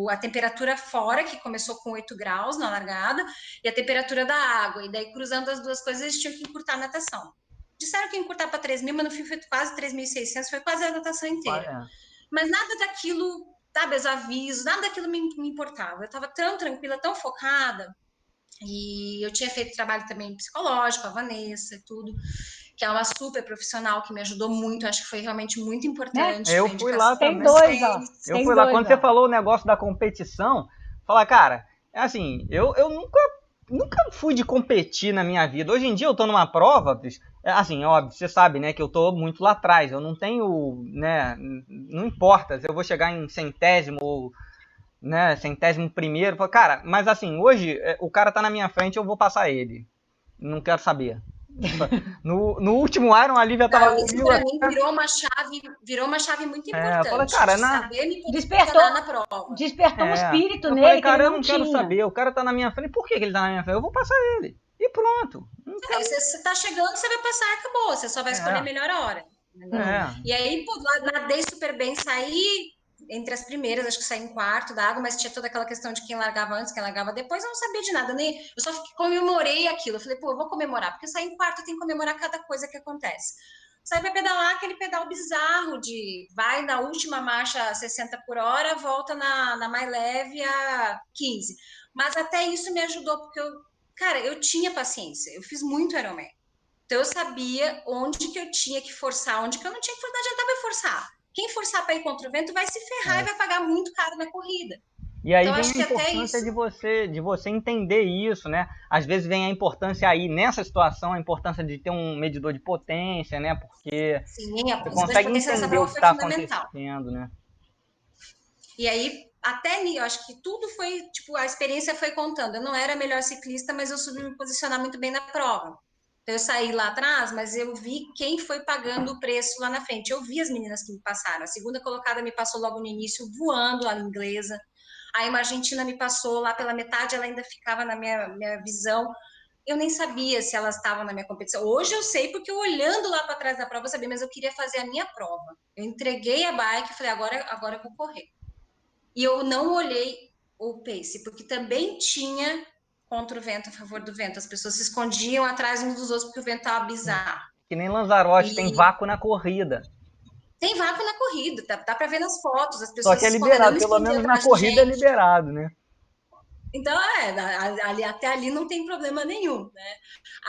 a temperatura fora, que começou com 8 graus na largada, e a temperatura da água. E daí, cruzando as duas coisas, eles tinham que encurtar a natação. Disseram que ia encurtar para 3.000, mas no fim foi quase 3.600, foi quase a natação inteira. Mas nada daquilo, sabe, os avisos, nada daquilo me importava. Eu estava tão tranquila, tão focada, e eu tinha feito trabalho também psicológico, a Vanessa e tudo, que é uma super profissional que me ajudou muito, acho que foi realmente muito importante. Eu fui lá também. Tem 2, ó. Eu fui lá. Quando você falou o negócio da competição, falar, cara, é assim, eu nunca fui de competir na minha vida. Hoje em dia eu tô numa prova, assim, óbvio, você sabe, né, que eu tô muito lá atrás. Eu não tenho, né, não importa se eu vou chegar em centésimo, né, 100º. Cara, mas assim, hoje o cara tá na minha frente, eu vou passar ele. Não quero saber. No último Iron, a Lívia tava comigo. Pra mim virou uma chave muito importante. Falei, cara, saber me despertou na prova. Despertou um espírito nele, falei, cara, que ele eu não quero saber. O cara tá na minha frente, por que ele tá na minha frente? Eu vou passar ele. E pronto. Você tá chegando, você vai passar, acabou. Você só vai escolher a melhor hora. E aí, pô, nadei super bem, saí entre as primeiras, acho que saí em quarto da água, mas tinha toda aquela questão de quem largava antes, quem largava depois, eu não sabia de nada, nem eu só comemorei aquilo. Eu falei, pô, eu vou comemorar, porque sair em quarto tem que comemorar cada coisa que acontece. Você vai pedalar aquele pedal bizarro de vai na última marcha a 60 por hora, volta na mais leve a 15. Mas até isso me ajudou, porque eu tinha paciência, eu fiz muito Ironman. Então eu sabia onde que eu tinha que forçar, onde que eu não tinha que forçar, não adiantava eu forçar. Quem forçar para ir contra o vento vai se ferrar e vai pagar muito caro na corrida. E aí Então, vem acho a que até importância isso... de você entender isso, né? Às vezes vem a importância aí, nessa situação, a importância de ter um medidor de potência, né? Porque Sim, a você medida de consegue potência dessa entender o prova que foi está fundamental. acontecendo, né? E aí, até eu acho que tudo foi, tipo, a experiência foi contando. Eu não era a melhor ciclista, mas eu soube me posicionar muito bem na prova. Então, eu saí lá atrás, mas eu vi quem foi pagando o preço lá na frente. Eu vi as meninas que me passaram. A segunda colocada me passou logo no início, voando, a inglesa. Aí uma argentina me passou lá pela metade, ela ainda ficava na minha visão. Eu nem sabia se elas estavam na minha competição. Hoje eu sei, porque eu olhando lá para trás da prova, eu sabia, mas eu queria fazer a minha prova. Eu entreguei a bike e falei, agora eu vou correr. E eu não olhei o pace, porque também tinha contra o vento, a favor do vento. As pessoas se escondiam atrás uns dos outros porque o vento estava bizarro. Que nem Lanzarote, tem E vácuo na corrida. tem vácuo na corrida, dá para ver nas fotos, as Só pessoas que é se escondendo. Eu liberado, me pelo escondi menos na atrás de corrida é gente. liberado, né? Então, até ali não tem problema nenhum, né?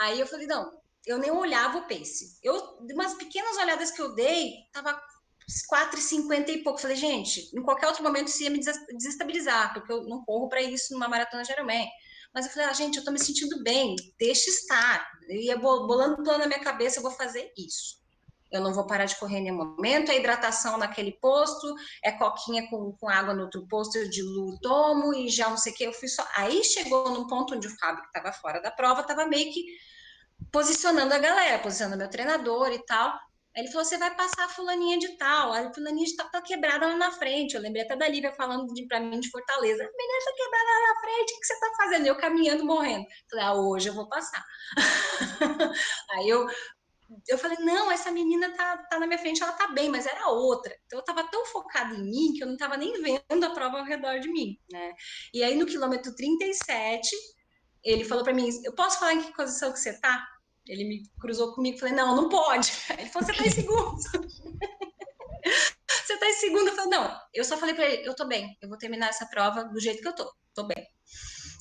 Aí eu falei, não, eu nem olhava o pace. De umas pequenas olhadas que eu dei, tava 4,50 e pouco. Falei, gente, em qualquer outro momento isso ia me desestabilizar, porque eu não corro para isso numa maratona de Ironman. Mas eu falei, gente, eu tô me sentindo bem, deixa estar. Eu ia bolando um plano na minha cabeça, eu vou fazer isso. Eu não vou parar de correr em nenhum momento, é hidratação naquele posto, é coquinha com água no outro posto, eu diluo, tomo e já não sei o que, eu fui só... Aí chegou num ponto onde o Fábio, que estava fora da prova, estava meio que posicionando a galera, posicionando meu treinador e tal. Aí ele falou, você vai passar a fulaninha de tal, a fulaninha de tal tá quebrada lá na frente. Eu lembrei até da Lívia falando pra mim de Fortaleza. A menina tá quebrada lá na frente, o que você tá fazendo? Eu caminhando, morrendo. Falei, hoje eu vou passar. Aí eu falei, não, essa menina tá na minha frente, ela tá bem, mas era outra. Então eu tava tão focada em mim que eu não tava nem vendo a prova ao redor de mim, né? E aí no quilômetro 37, ele falou para mim, eu posso falar em que posição que você tá? Ele me cruzou comigo e falei, não pode. Aí ele falou, você tá em segundo. Você tá em segundo. Eu falei, não, eu só falei para ele, eu tô bem, eu vou terminar essa prova do jeito que eu tô bem.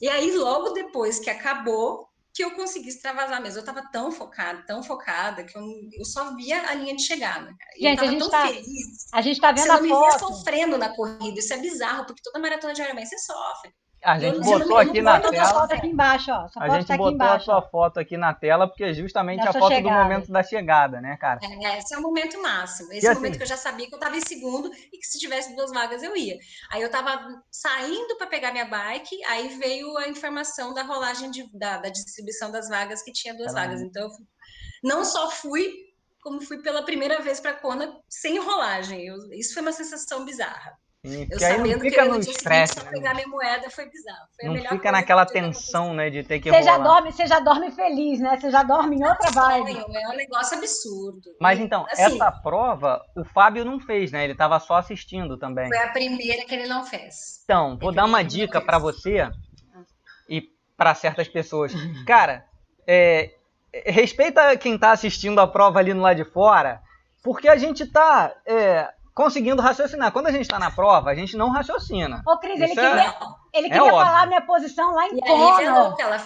E aí logo depois que acabou, que eu consegui extravasar mesmo. Eu estava tão focada, que eu só via a linha de chegada. E eu Gente, estava tão feliz. a gente tá Você vendo a não me via foto. sofrendo na corrida. Isso é bizarro, porque toda maratona de Ironman você sofre. A E eu, gente eu não, botou eu não aqui na corro Tua tela. foto aqui embaixo, ó. Sua A foto gente tá aqui botou a embaixo, tua ó. foto aqui na tela, porque é justamente Da a sua foto do chegada. momento da chegada, né, cara? Esse é o momento máximo. E Esse momento assim, que eu já sabia que eu estava em segundo e que se tivesse 2 vagas eu ia. Aí eu estava saindo para pegar minha bike, aí veio a informação da rolagem da distribuição das vagas, que tinha 2 vagas. Então eu não só fui, como fui pela primeira vez para Kona sem rolagem. Isso foi uma sensação bizarra. Eu porque aí não sabendo que eu fica ia no no dia seguinte estresse, só né? pegar minha moeda foi bizarro. Foi a Não melhor fica coisa que naquela podia ter tensão, acontecido. né, de ter que rolar. Você já dorme feliz, né? Você já dorme em outra vibe. Sonho, é um negócio absurdo. Mas E, então, assim, essa prova o Fábio não fez, né? Ele estava só assistindo também. foi a primeira que ele não fez. Então, Foi a vou dar primeira uma que ele não dica fez. para você e para certas pessoas. Cara, respeita quem tá assistindo a prova ali no lado de fora, porque a gente tá conseguindo raciocinar. Quando a gente tá na prova, a gente não raciocina. Ô, Cris, Isso ele é queria falar a óbvio. minha posição lá em E a Lívia é Kona. louca, ela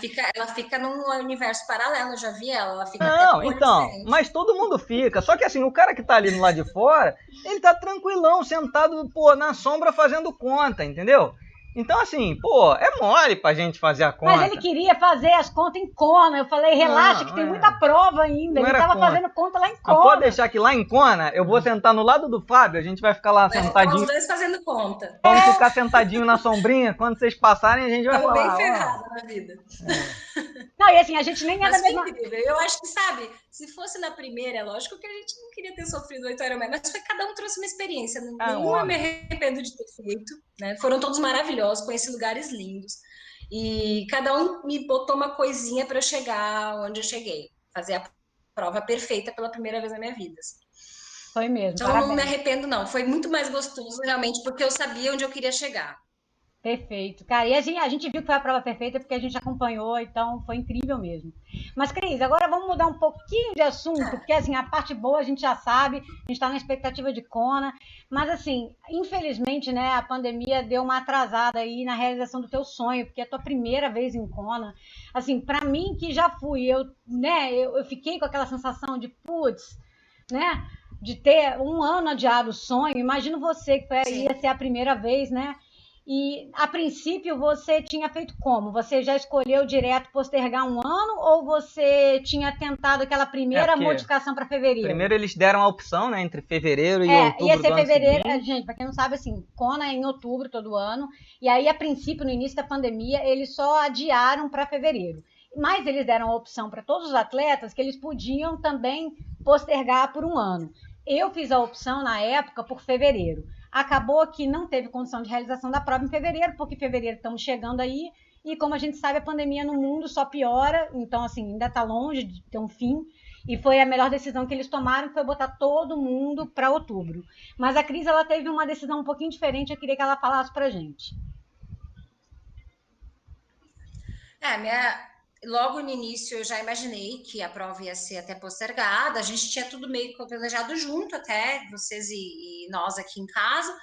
fica num universo paralelo, eu já vi ela fica até com Não, o olho então, diferente. mas todo mundo fica. Só que assim, o cara que tá ali no lado de fora, ele tá tranquilão, sentado, pô, na sombra fazendo conta, entendeu? Então, assim, pô, é mole pra gente fazer a conta. Mas ele queria fazer as contas em Kona. Eu falei, relaxa, que tem muita prova ainda. Não Ele era tava conta. fazendo conta lá em Mas pode Kona. deixar que lá em Kona, eu vou sentar no lado do Fábio, a gente vai ficar lá Vai ficar os sentadinho. dois fazendo conta. Vamos ficar sentadinho na sombrinha. Quando vocês passarem, a gente vai Estamos bem falar, ó. ferrados na vida. Não, e assim, a gente nem é da Mas foi mesma... incrível. Eu acho que, sabe, se fosse na primeira, é lógico que a gente não queria ter sofrido 8 Ironman, mas foi cada um trouxe uma experiência. Nenhuma eu me Óbvio. arrependo de ter feito, né? Foram todos maravilhosos, conheci lugares lindos. E cada um me botou uma coisinha para eu chegar onde eu cheguei. Fazer a prova perfeita pela primeira vez na minha vida. Assim. Foi mesmo, Então, parabéns. não me arrependo, não. Foi muito mais gostoso, realmente, porque eu sabia onde eu queria chegar. Perfeito. Cara, e a gente viu que foi a prova perfeita porque a gente acompanhou, então foi incrível mesmo. Mas, Cris, agora vamos mudar um pouquinho de assunto, porque assim, a parte boa a gente já sabe, a gente está na expectativa de Kona, mas assim, infelizmente, né, a pandemia deu uma atrasada aí na realização do teu sonho, porque é a tua primeira vez em Kona. Assim, para mim que já fui, eu fiquei com aquela sensação de, putz, né, de ter um ano adiado o sonho. Imagino você que ia Sim. ser a primeira vez, né? E a princípio você tinha feito como? Você já escolheu direto postergar um ano ou você tinha tentado aquela primeira Porque modificação para fevereiro? primeiro eles deram a opção, né, entre fevereiro e Ia outubro do ser ano fevereiro, seguinte. gente, para quem não sabe, assim, Kona é em outubro todo ano, e aí a princípio, no início da pandemia, eles só adiaram para fevereiro. Mas eles deram a opção para todos os atletas que eles podiam também postergar por um ano. Eu fiz a opção na época por fevereiro. Acabou que não teve condição de realização da prova em fevereiro, porque em fevereiro estamos chegando aí, e como a gente sabe, a pandemia no mundo só piora, então assim, ainda está longe de ter um fim. E foi a melhor decisão que eles tomaram, que foi botar todo mundo para outubro. Mas a Cris, ela teve uma decisão um pouquinho diferente, eu queria que ela falasse pra gente. Logo no início eu já imaginei que a prova ia ser até postergada, a gente tinha tudo meio que planejado junto, até vocês e nós aqui em casa.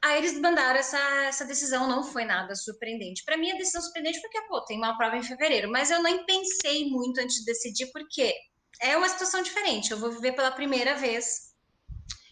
Aí eles mandaram essa decisão, não foi nada surpreendente. Para mim, a decisão surpreendente porque, pô, tem uma prova em fevereiro, mas eu nem pensei muito antes de decidir, porque é uma situação diferente. Eu vou viver pela primeira vez.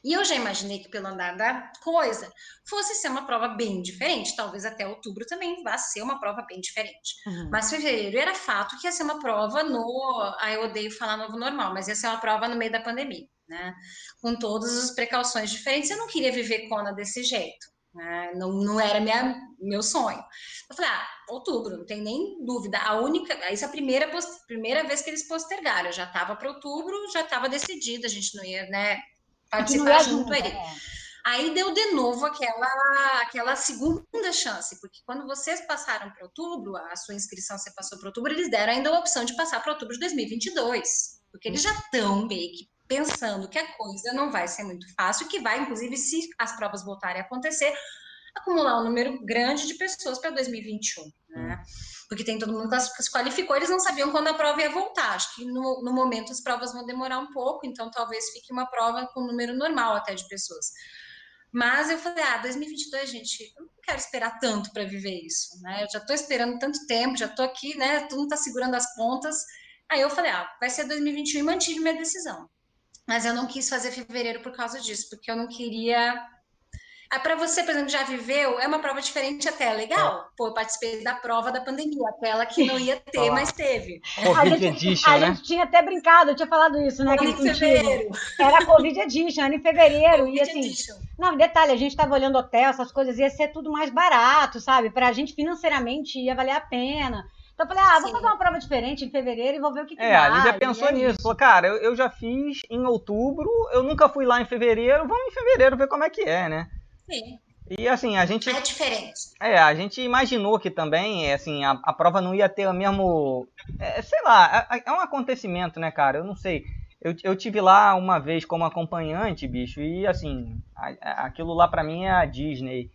E eu já imaginei que, pelo andar da coisa, fosse ser uma prova bem diferente. Talvez até outubro também vá ser uma prova bem diferente. Uhum. Mas fevereiro era fato que ia ser uma prova no. Ah, eu odeio falar novo normal, mas ia ser uma prova no meio da pandemia, né? Com todas as precauções diferentes. Eu não queria viver Kona desse jeito. Né? Não era meu sonho. Eu falei, outubro, não tem nem dúvida. Essa é a primeira vez que eles postergaram. Eu já estava para outubro, já estava decidido, a gente não ia, né? Continue Participar a junto junta, aí. Aí deu de novo aquela segunda chance, porque quando vocês passaram para outubro, a sua inscrição você passou para outubro, eles deram ainda a opção de passar para outubro de 2022, porque eles já estão meio que pensando que a coisa não vai ser muito fácil, que vai, inclusive, se as provas voltarem a acontecer, acumular um número grande de pessoas para 2021, né? Porque tem todo mundo que se qualificou, eles não sabiam quando a prova ia voltar. Acho que no momento as provas vão demorar um pouco, então talvez fique uma prova com um número normal até de pessoas. Mas eu falei, 2022, gente, eu não quero esperar tanto para viver isso, né? Eu já estou esperando tanto tempo, já estou aqui, né? Todo mundo está segurando as pontas. Aí eu falei, vai ser 2021 e mantive minha decisão. Mas eu não quis fazer fevereiro por causa disso, porque eu não queria para você, por exemplo, já viveu, é uma prova diferente até, é É, legal. Pô, eu participei da prova da pandemia, aquela que não ia ter, falar. mas teve. A Covid gente, a Edition, né? gente tinha até brincado, eu tinha falado isso, né, Cris, Em contigo. fevereiro, Era a Covid Edition, era em fevereiro, e Covid assim, Edition. não, detalhe, a gente estava olhando hotel, essas coisas, ia ser tudo mais barato, sabe? Pra gente financeiramente ia valer a pena. Então eu falei, vou fazer Sim. uma prova diferente em fevereiro e vou ver o que que A Lívia dá. E pensou é nisso. Falou, isso. cara, eu já fiz em outubro, eu nunca fui lá em fevereiro, vamos em fevereiro ver como é que é, né? Sim. E assim, É diferente. a gente imaginou que também, assim, a prova não ia ter o mesmo, sei lá, é um acontecimento, né, cara? Eu não sei. Eu tive lá uma vez como acompanhante, bicho, e assim, aquilo lá pra mim é a Disney.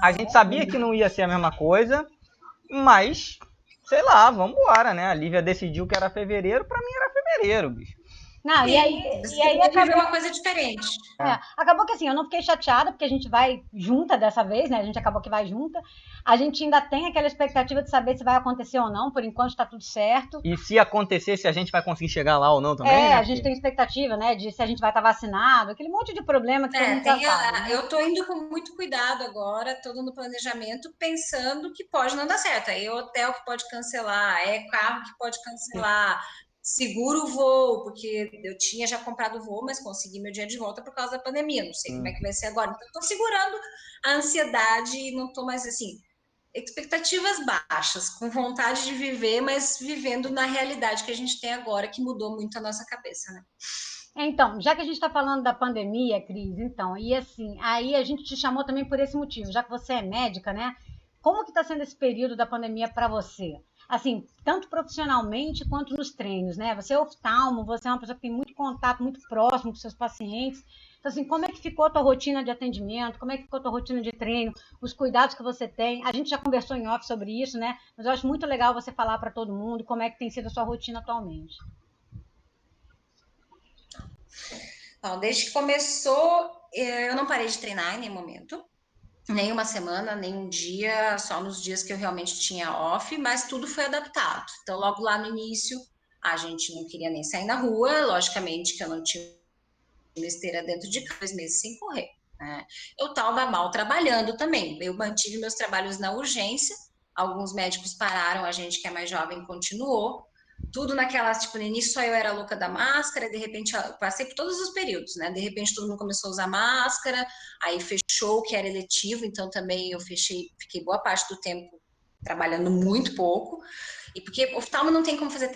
A gente sabia que não ia ser a mesma coisa, mas, sei lá, vamos embora, né? A Lívia decidiu que era fevereiro, pra mim era fevereiro, bicho. Não, Sim, e você aí queria viver acabou. uma coisa diferente. Acabou que assim, eu não fiquei chateada, porque a gente vai junta dessa vez, né? A gente acabou que vai junta. A gente ainda tem aquela expectativa de saber se vai acontecer ou não, por enquanto está tudo certo. E se acontecer, se a gente vai conseguir chegar lá ou não também, né? A gente tem expectativa, né, de se a gente vai estar vacinado, aquele monte de problema que todo mundo já sabe, né? Eu estou indo com muito cuidado agora, todo no planejamento, pensando que pode não dar certo. Aí hotel que pode cancelar, carro que pode cancelar, seguro o voo, porque eu tinha já comprado o voo, mas consegui meu dia de volta por causa da pandemia. Não sei como é que vai ser agora. Então, estou segurando a ansiedade e não estou mais assim. Expectativas baixas, com vontade de viver, mas vivendo na realidade que a gente tem agora, que mudou muito a nossa cabeça, né? Então, já que a gente está falando da pandemia, Cris, então, e assim, aí a gente te chamou também por esse motivo, já que você é médica, né? Como que está sendo esse período da pandemia para você? Assim, tanto profissionalmente quanto nos treinos, né? Você é oftalmo, você é uma pessoa que tem muito contato muito próximo com seus pacientes. Então, assim, como é que ficou a tua rotina de atendimento? Como é que ficou a tua rotina de treino? Os cuidados que você tem? A gente já conversou em off sobre isso, né? Mas eu acho muito legal você falar para todo mundo como é que tem sido a sua rotina atualmente. Então, desde que começou, eu não parei de treinar em nenhum momento. Nem uma semana, nem um dia, só nos dias que eu realmente tinha off, mas tudo foi adaptado. Então, logo lá no início, a gente não queria nem sair na rua, logicamente que eu não tinha esteira dentro de 2 meses sem correr, né? Eu estava mal trabalhando também, eu mantive meus trabalhos na urgência, alguns médicos pararam, a gente que é mais jovem continuou, tudo naquela, tipo, no início só eu era louca da máscara, de repente eu passei por todos os períodos, né? De repente todo mundo começou a usar máscara, aí fechou o que era eletivo, então também eu fiquei boa parte do tempo trabalhando muito pouco, e porque oftalmo não tem como fazer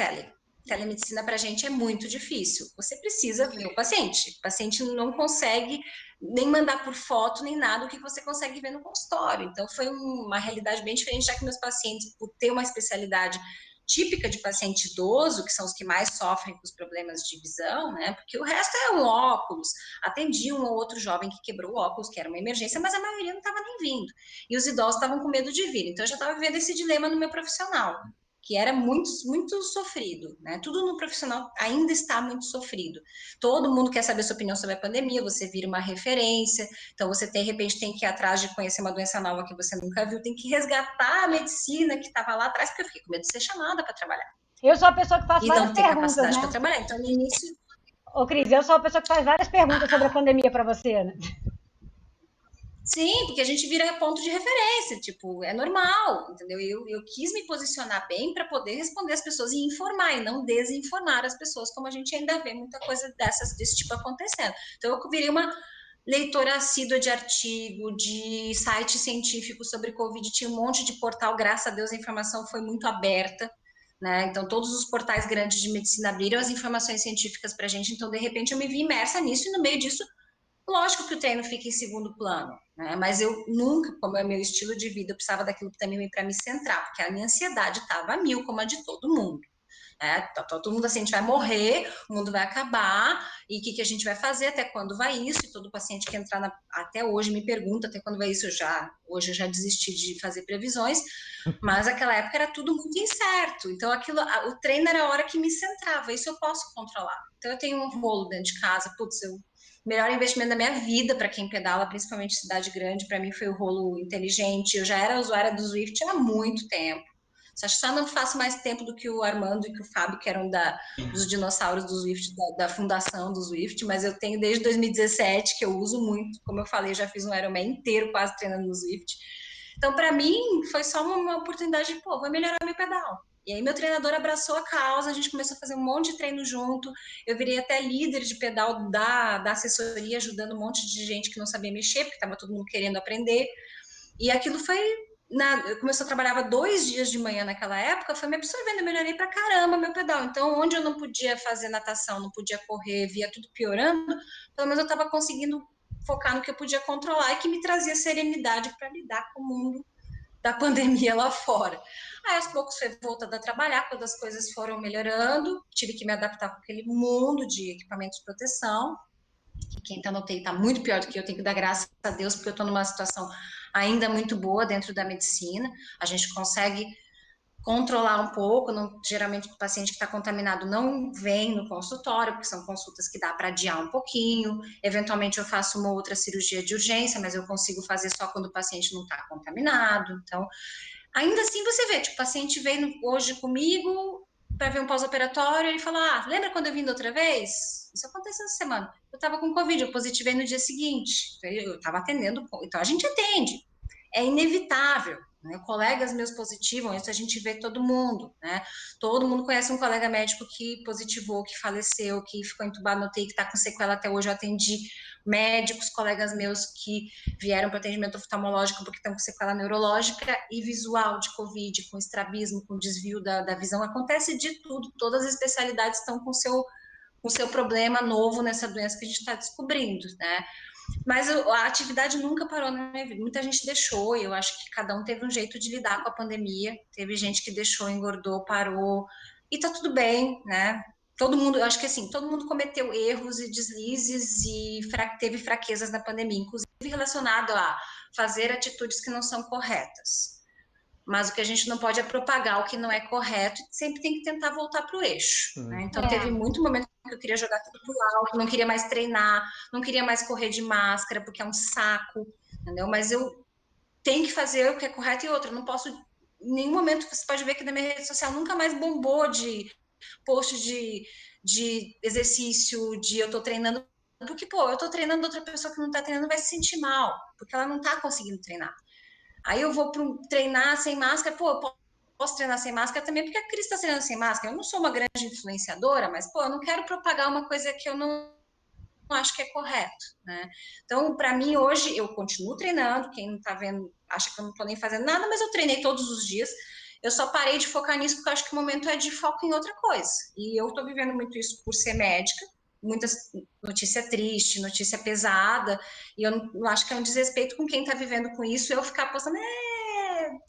telemedicina para a gente é muito difícil. Você precisa ver o paciente. O paciente não consegue nem mandar por foto, nem nada o que você consegue ver no consultório. Então, foi uma realidade bem diferente, já que meus pacientes, por ter uma especialidade típica de paciente idoso, que são os que mais sofrem com os problemas de visão, né? Porque o resto é um óculos. Atendi um ou outro jovem que quebrou o óculos, que era uma emergência, mas a maioria não estava nem vindo. E os idosos estavam com medo de vir. Então, eu já estava vivendo esse dilema no meu profissional, que era muito, muito sofrido, né? Tudo no profissional ainda está muito sofrido. Todo mundo quer saber sua opinião sobre a pandemia, você vira uma referência, então você, de repente, tem que ir atrás de conhecer uma doença nova que você nunca viu, tem que resgatar a medicina que estava lá atrás, porque eu fiquei com medo de ser chamada para trabalhar. Eu sou a pessoa que faz E várias não ter perguntas, capacidade né? para trabalhar. Então, no início... Ô, Cris, eu sou a pessoa que faz várias perguntas sobre a pandemia para você, né? Sim, porque a gente vira ponto de referência, tipo, é normal, entendeu? Eu quis me posicionar bem para poder responder as pessoas e informar, e não desinformar as pessoas, como a gente ainda vê muita coisa desse tipo acontecendo. Então, eu virei uma leitora assídua de artigo, de site científico sobre Covid, tinha um monte de portal, graças a Deus a informação foi muito aberta, né? Então, todos os portais grandes de medicina abriram as informações científicas para a gente, então, de repente, eu me vi imersa nisso, e no meio disso, lógico que o treino fica em segundo plano, né? Mas eu nunca, como é o meu estilo de vida, eu precisava daquilo também para me centrar, porque a minha ansiedade estava a mil, como a de todo mundo. Todo mundo assim, a gente vai morrer, o mundo vai acabar, e o que a gente vai fazer, até quando vai isso? E todo paciente que entrar até hoje me pergunta até quando vai isso. Hoje eu já desisti de fazer previsões, mas naquela época era tudo muito incerto. Então o treino era a hora que me centrava, isso eu posso controlar. Então eu tenho um rolo dentro de casa, putz, o melhor investimento da minha vida para quem pedala, principalmente cidade grande, para mim foi o rolo inteligente. Eu já era usuária do Zwift há muito tempo. Só não faço mais tempo do que o Armando e que o Fábio, que eram dos dinossauros do Zwift, da fundação do Zwift, mas eu tenho desde 2017 que eu uso muito. Como eu falei, já fiz um Ironman inteiro quase treinando no Zwift. Então, para mim, foi só uma oportunidade de, pô, vou melhorar meu pedal. E aí, meu treinador abraçou a causa, a gente começou a fazer um monte de treino junto. Eu virei até líder de pedal da assessoria, ajudando um monte de gente que não sabia mexer, porque estava todo mundo querendo aprender. E aquilo foi eu trabalhava 2 dias de manhã naquela época, foi me absorvendo, eu melhorei pra caramba meu pedal. Então, onde eu não podia fazer natação, não podia correr, via tudo piorando, pelo menos eu estava conseguindo focar no que eu podia controlar e que me trazia serenidade para lidar com o mundo da pandemia lá fora. Aí, aos poucos, foi voltando a trabalhar, quando as coisas foram melhorando, tive que me adaptar com aquele mundo de equipamentos de proteção, que quem está no UTI está muito pior do que eu, tenho que dar graças a Deus, porque eu estou numa situação ainda muito boa dentro da medicina, a gente consegue controlar um pouco, geralmente o paciente que está contaminado não vem no consultório, porque são consultas que dá para adiar um pouquinho, eventualmente eu faço uma outra cirurgia de urgência, mas eu consigo fazer só quando o paciente não está contaminado, então, ainda assim você vê, tipo, o paciente veio hoje comigo para ver um pós-operatório, ele falou, lembra quando eu vim da outra vez? Isso aconteceu essa semana. Eu estava com Covid, eu positivei no dia seguinte. Eu estava atendendo, então a gente atende. É inevitável, né? Colegas meus positivam, isso a gente vê todo mundo, né? Todo mundo conhece um colega médico que positivou, que faleceu, que ficou entubado no UTI, que está com sequela até hoje. Eu atendi médicos, colegas meus que vieram para atendimento oftalmológico porque estão com sequela neurológica e visual de Covid, com estrabismo, com desvio da visão. Acontece de tudo, todas as especialidades estão com o seu problema novo nessa doença que a gente está descobrindo, né? Mas a atividade nunca parou na minha vida. Muita gente deixou, e eu acho que cada um teve um jeito de lidar com a pandemia. Teve gente que deixou, engordou, parou, e tá tudo bem, né? todo mundo, eu acho que assim, todo mundo cometeu erros e deslizes e teve fraquezas na pandemia, inclusive relacionado a fazer atitudes que não são corretas. Mas o que a gente não pode é propagar o que não é correto e sempre tem que tentar voltar para o eixo. Né? Então, teve muito momento que eu queria jogar tudo pro alto, não queria mais treinar, não queria mais correr de máscara, porque é um saco, entendeu? Mas eu tenho que fazer o que é correto e outra. Eu não posso, em nenhum momento, você pode ver que na minha rede social nunca mais bombou de post de exercício, de eu tô treinando. Porque, pô, eu tô treinando, outra pessoa que não tá treinando vai se sentir mal, porque ela não tá conseguindo treinar. Aí eu vou treinar sem máscara, pô, eu posso treinar sem máscara também, porque a Cris está treinando sem máscara. Eu não sou uma grande influenciadora, mas, pô, eu não quero propagar uma coisa que eu não acho que é correto, né? Então, para mim, hoje, eu continuo treinando, quem não tá vendo, acha que eu não tô nem fazendo nada, mas eu treinei todos os dias. Eu só parei de focar nisso porque eu acho que o momento é de foco em outra coisa. E eu tô vivendo muito isso por ser médica, muita notícia triste, notícia pesada, e eu não acho que é um desrespeito com quem tá vivendo com isso, eu ficar postando,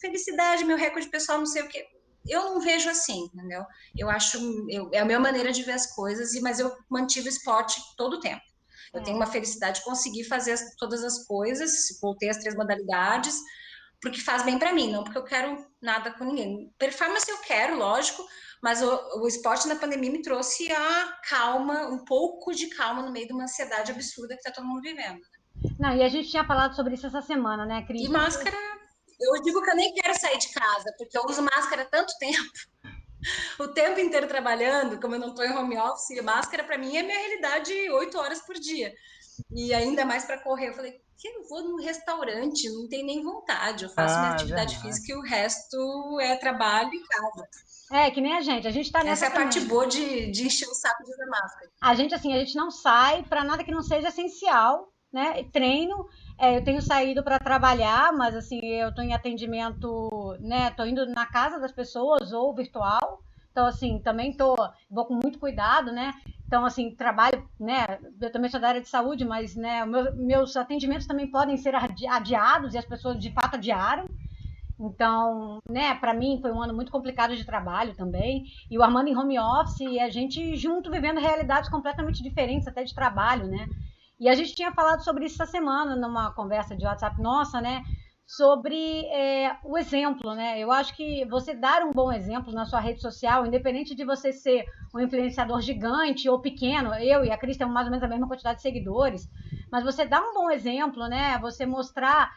felicidade, meu recorde pessoal, não sei o quê. Eu não vejo assim, entendeu? Eu acho, é a minha maneira de ver as coisas, mas eu mantive o esporte todo o tempo. Eu tenho uma felicidade de conseguir fazer todas as coisas, voltei às 3 modalidades, porque faz bem para mim, não porque eu quero nada com ninguém. Performance eu quero, lógico, mas o esporte na pandemia me trouxe a calma, um pouco de calma no meio de uma ansiedade absurda que tá todo mundo vivendo. Não, e a gente tinha falado sobre isso essa semana, né, Cris? E máscara, eu digo que eu nem quero sair de casa, porque eu uso máscara há tanto tempo, o tempo inteiro trabalhando, como eu não estou em home office, máscara para mim é minha realidade 8 horas por dia. E ainda mais para correr, eu falei, que eu vou num restaurante, não tenho nem vontade, eu faço minha atividade física e o resto é trabalho e casa. É, que nem a gente tá nessa Essa é a também. parte boa de encher o saco de usar máscara. A gente, assim, a gente não sai para nada que não seja essencial, né? Treino, eu tenho saído para trabalhar, mas assim, eu estou em atendimento, né? Estou indo na casa das pessoas ou virtual. Então, assim, também vou com muito cuidado, né? Então, assim, trabalho, né? Eu também sou da área de saúde, mas, né? Meus atendimentos também podem ser adiados e as pessoas de fato adiaram. Então, né, para mim foi um ano muito complicado de trabalho também. E o Armando em home office e a gente junto vivendo realidades completamente diferentes até de trabalho, né? E a gente tinha falado sobre isso essa semana numa conversa de WhatsApp nossa, né? Sobre o exemplo, né? Eu acho que você dar um bom exemplo na sua rede social, independente de você ser um influenciador gigante ou pequeno, eu e a Cris temos mais ou menos a mesma quantidade de seguidores, mas você dá um bom exemplo, né? Você mostrar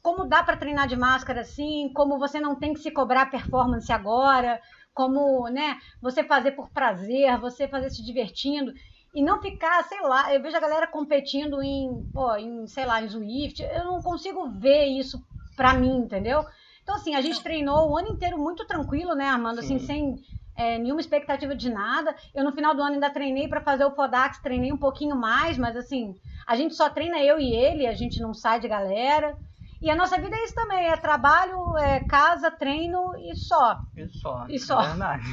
como dá para treinar de máscara assim, como você não tem que se cobrar performance agora, como, né, você fazer por prazer, você fazer se divertindo e não ficar, sei lá, eu vejo a galera competindo sei lá, em Zwift, eu não consigo ver isso pra mim, entendeu? Então, assim, a gente treinou o ano inteiro muito tranquilo, né, Armando, assim, sem nenhuma expectativa de nada. Eu, no final do ano, ainda treinei para fazer o Fodax, treinei um pouquinho mais, mas, assim, a gente só treina eu e ele, a gente não sai de galera. E a nossa vida é isso também, é trabalho, casa, treino e só. E só, é verdade.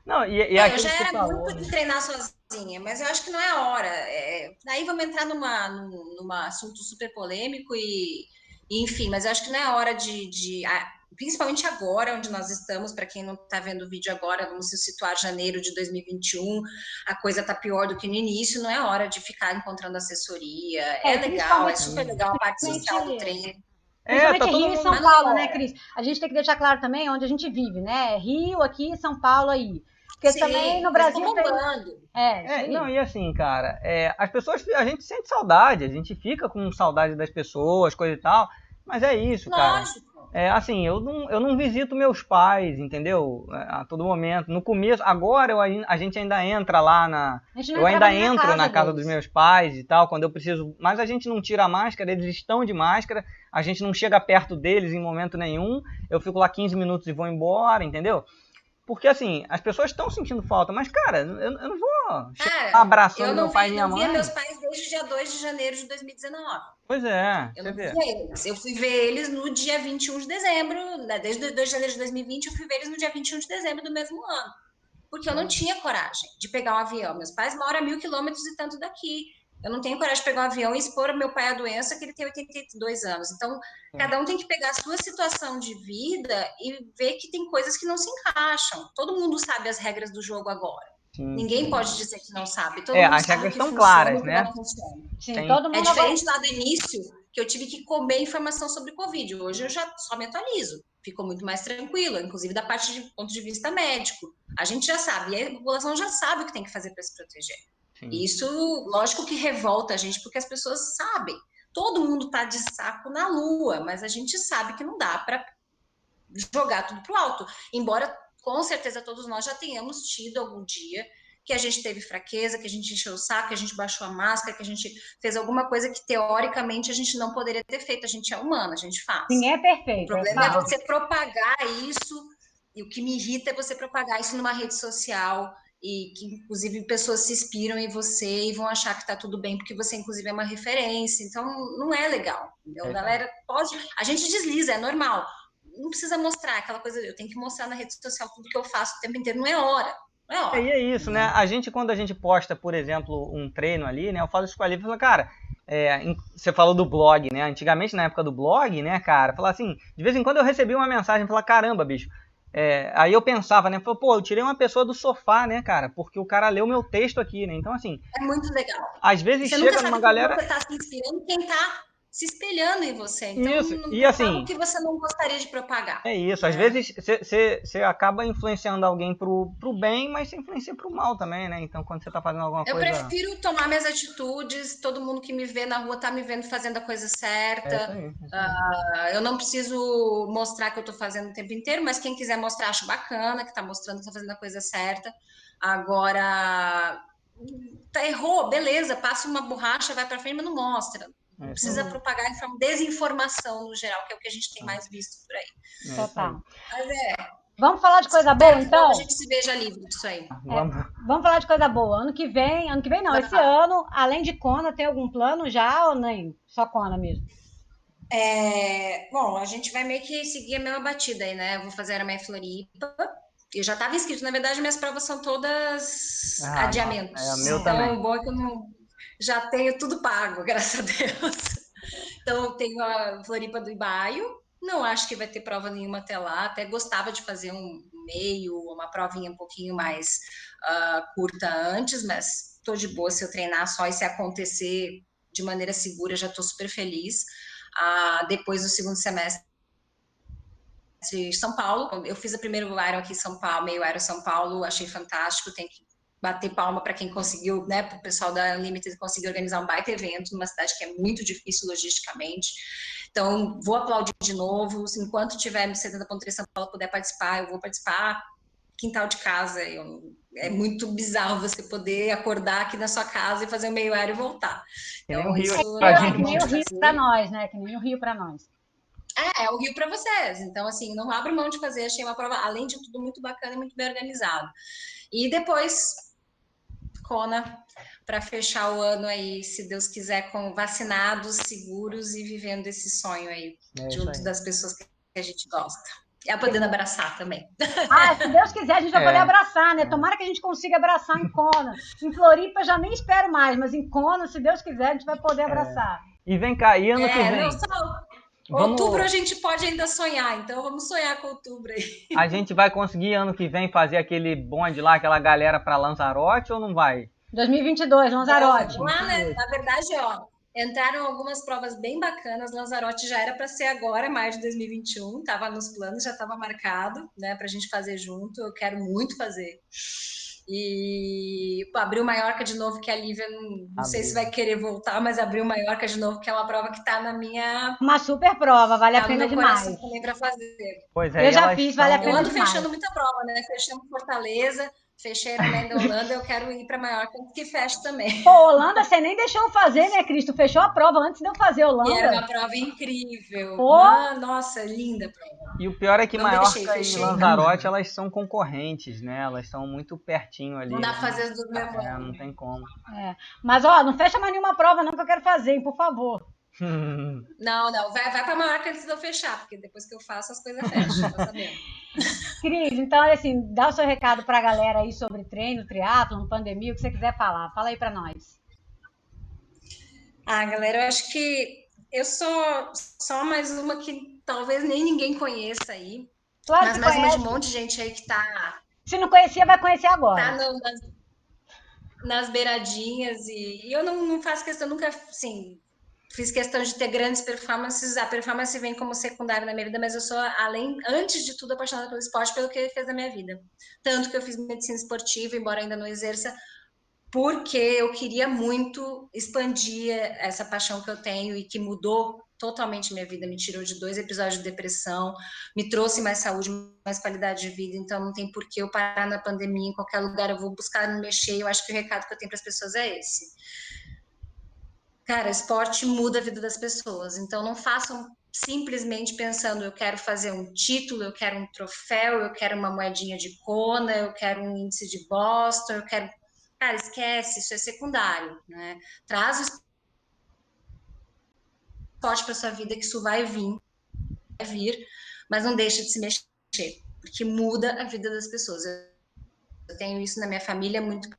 Não, eu já era muito de treinar sozinha, mas eu acho que não é a hora. Daí vamos entrar num assunto super polêmico enfim, mas eu acho que não é a hora principalmente agora, onde nós estamos, para quem não está vendo o vídeo agora, vamos se situar janeiro de 2021, a coisa está pior do que no início, não é hora de ficar encontrando assessoria. É legal, é super legal a parte social do treino. Principalmente Rio e São Paulo, né, Cris? A gente tem que deixar claro também onde a gente vive, né? Rio aqui, São Paulo aí. Porque também no Brasil tem... Não, e assim, cara, as pessoas, a gente sente saudade, a gente fica com saudade das pessoas, coisa e tal, mas é isso, cara. Assim, eu não visito meus pais, entendeu? A todo momento. No começo, agora a gente ainda entra lá eu ainda entro na casa dos meus pais e tal, quando eu preciso. Mas a gente não tira a máscara, eles estão de máscara, a gente não chega perto deles em momento nenhum. Eu fico lá 15 minutos e vou embora, entendeu? Porque, assim, as pessoas estão sentindo falta, mas, cara, eu não vou chegar abraçando meu pai e minha mãe. Eu não via meus pais desde o dia 2 de janeiro de 2019. Pois é, eu não via eles. Eu fui ver eles no dia 21 de dezembro, desde o 2 de janeiro de 2020, eu fui ver eles no dia 21 de dezembro do mesmo ano. Porque eu não tinha coragem de pegar um avião. Meus pais moram a 1.000 quilômetros e tanto daqui. Eu não tenho coragem de pegar um avião e expor meu pai à doença, que ele tem 82 anos. Então, cada um tem que pegar a sua situação de vida e ver que tem coisas que não se encaixam. Todo mundo sabe as regras do jogo agora. Sim, Ninguém sim. pode dizer que não sabe. Todo mundo As sabe o regras que estão funciona e claras, o que né? não funciona. Sim, todo mundo É agora... diferente lá do início, que eu tive que comer informação sobre Covid. Hoje eu já só me atualizo. Ficou muito mais tranquilo, inclusive da parte de ponto de vista médico. A gente já sabe, e a população já sabe o que tem que fazer para se proteger. Sim. E isso, lógico que revolta a gente, porque as pessoas sabem. Todo mundo está de saco na lua, mas a gente sabe que não dá para jogar tudo pro alto. Embora, com certeza, todos nós já tenhamos tido algum dia que a gente teve fraqueza, que a gente encheu o saco, que a gente baixou a máscara, que a gente fez alguma coisa que, teoricamente, a gente não poderia ter feito. A gente é humano, a gente faz. Ninguém é perfeito. O problema é você propagar isso, e o que me irrita é você propagar isso numa rede social, e que, inclusive, pessoas se inspiram em você e vão achar que tá tudo bem, porque você, inclusive, é uma referência. Então, não é legal, entendeu? Galera, pode... A gente desliza, é normal. Não precisa mostrar aquela coisa, eu tenho que mostrar na rede social tudo que eu faço o tempo inteiro, não é hora. Não é hora. E é isso, né? Quando a gente posta, por exemplo, um treino ali, né? Eu falo isso com a Lívia, eu falo, cara, você falou do blog, né? Antigamente, na época do blog, né, cara, falar assim, de vez em quando eu recebia uma mensagem, falar, caramba, bicho. Aí eu pensava, né? Pô, eu tirei uma pessoa do sofá, né, cara? Porque o cara leu meu texto aqui, né? Então, assim... É muito legal. Às vezes você chega nunca numa sabe galera... você tá se inspirando, quem tá se espelhando em você. Então, isso. não E propaga assim, o que você não gostaria de propagar. é isso. Às vezes você acaba influenciando alguém pro bem, mas você influencia pro mal também, né? Então, quando você tá fazendo alguma Eu coisa... prefiro tomar minhas atitudes, todo mundo que me vê na rua tá me vendo fazendo a coisa certa. É isso aí. Eu não preciso mostrar que eu tô fazendo o tempo inteiro, mas quem quiser mostrar, acho bacana, que tá mostrando que tá fazendo a coisa certa. Agora, errou, beleza, passa uma borracha, vai pra frente, mas não mostra. Não precisa propagar desinformação no geral, que é o que a gente tem mais visto por aí. Total. Mas vamos falar de coisa boa, então? A gente se veja livre disso aí. Vamos falar de coisa boa. Ano que vem não, esse ano, além de Kona, tem algum plano já ou nem? Só Kona mesmo? Bom, a gente vai meio que seguir a mesma batida aí, né? Eu vou fazer a Ironman Floripa. Eu já estava inscrito, na verdade, minhas provas são todas adiamentos. Meu também. Então, o bom é que eu já tenho tudo pago, graças a Deus. Então, eu tenho a Floripa do Ibaio. Não acho que vai ter prova nenhuma até lá. Até gostava de fazer um meio, uma provinha um pouquinho mais curta antes, mas estou de boa se eu treinar só e se acontecer de maneira segura, já estou super feliz. Depois do segundo semestre de São Paulo, eu fiz a primeiro Iron aqui em São Paulo, meio Iron São Paulo, achei fantástico, tem que bater palma para quem conseguiu, né, para o pessoal da Unlimited conseguir organizar um baita evento numa cidade que é muito difícil logisticamente. Então, vou aplaudir de novo, enquanto tiver no 70.3 São Paulo puder participar, eu vou participar. Quintal de casa, é muito bizarro você poder acordar aqui na sua casa e fazer o meio Iron e voltar. Que nem o Rio, que nem o Rio para nós, né? Que nem o Rio para nós. É o Rio para vocês. Então, assim, não abro mão de fazer. Achei uma prova, além de tudo, muito bacana e muito bem organizado. E depois, Kona, para fechar o ano aí, se Deus quiser, com vacinados, seguros e vivendo esse sonho aí, junto das pessoas que a gente gosta. E podendo abraçar também. Se Deus quiser, a gente vai poder abraçar, né? Tomara que a gente consiga abraçar em Kona. Em Floripa já nem espero mais, mas em Kona, se Deus quiser, a gente vai poder abraçar. E vem cá, e ano que vem? Outubro a gente pode ainda sonhar, então vamos sonhar com outubro aí. A gente vai conseguir ano que vem fazer aquele bonde lá, aquela galera para Lanzarote ou não vai? 2022, Lanzarote. Lá, né? Na verdade, entraram algumas provas bem bacanas. Lanzarote já era para ser agora, maio de 2021, estava nos planos, já estava marcado, né, para a gente fazer junto. Eu quero muito fazer. E abriu Maiorca de novo, que a Lívia não sei se vai querer voltar, mas abriu Maiorca de novo, que é uma prova que está na minha... Uma super prova, vale a pena demais. Também para fazer. Pois eu já fiz, vale a pena demais. Eu ando fechando muita prova, né? Fechamos Fortaleza, fechei a Ironman da Holanda, eu quero ir para Maiorca, que feche também. Pô, Holanda, você nem deixou eu fazer, né, Cristo? Fechou a prova antes de eu fazer Holanda. E era uma prova incrível. Nossa, linda prova. E o pior é que Maiorca e Lanzarote, elas são concorrentes, né? Elas são muito pertinho ali. Não dá pra fazer as duas mesmo. Não tem como. Mas, não fecha mais nenhuma prova não que eu quero fazer, hein, por favor. Não, vai pra Maiorca antes de eu fechar, porque depois que eu faço as coisas fecham, tá sabendo? Cris, então, assim, dá o seu recado pra galera aí sobre treino, triatlon, pandemia, o que você quiser falar. Fala aí pra nós. Galera, eu acho que eu sou só mais uma que talvez nem ninguém conheça aí, Claro mas que mais uma de um conhece. monte de gente aí que Se não conhecia, vai conhecer tá agora. nas beiradinhas e eu não faço questão, nunca, assim, fiz questão de ter grandes performances, a performance vem como secundária na minha vida, mas eu sou, antes de tudo, apaixonada pelo esporte, pelo que ele fez na minha vida. Tanto que eu fiz medicina esportiva, embora ainda não exerça, porque eu queria muito expandir essa paixão que eu tenho e que mudou totalmente minha vida, me tirou de 2 episódios de depressão, me trouxe mais saúde, mais qualidade de vida, então não tem por que eu parar na pandemia, em qualquer lugar eu vou buscar me mexer, eu acho que o recado que eu tenho para as pessoas é esse. Cara, esporte muda a vida das pessoas, então não façam simplesmente pensando, eu quero fazer um título, eu quero um troféu, eu quero uma moedinha de Kona, eu quero um índice de Boston, eu quero... Cara, esquece, isso é secundário, né? Traz o esporte para sua vida, que isso vai vir, mas não deixa de se mexer, porque muda a vida das pessoas. Eu tenho isso na minha família muito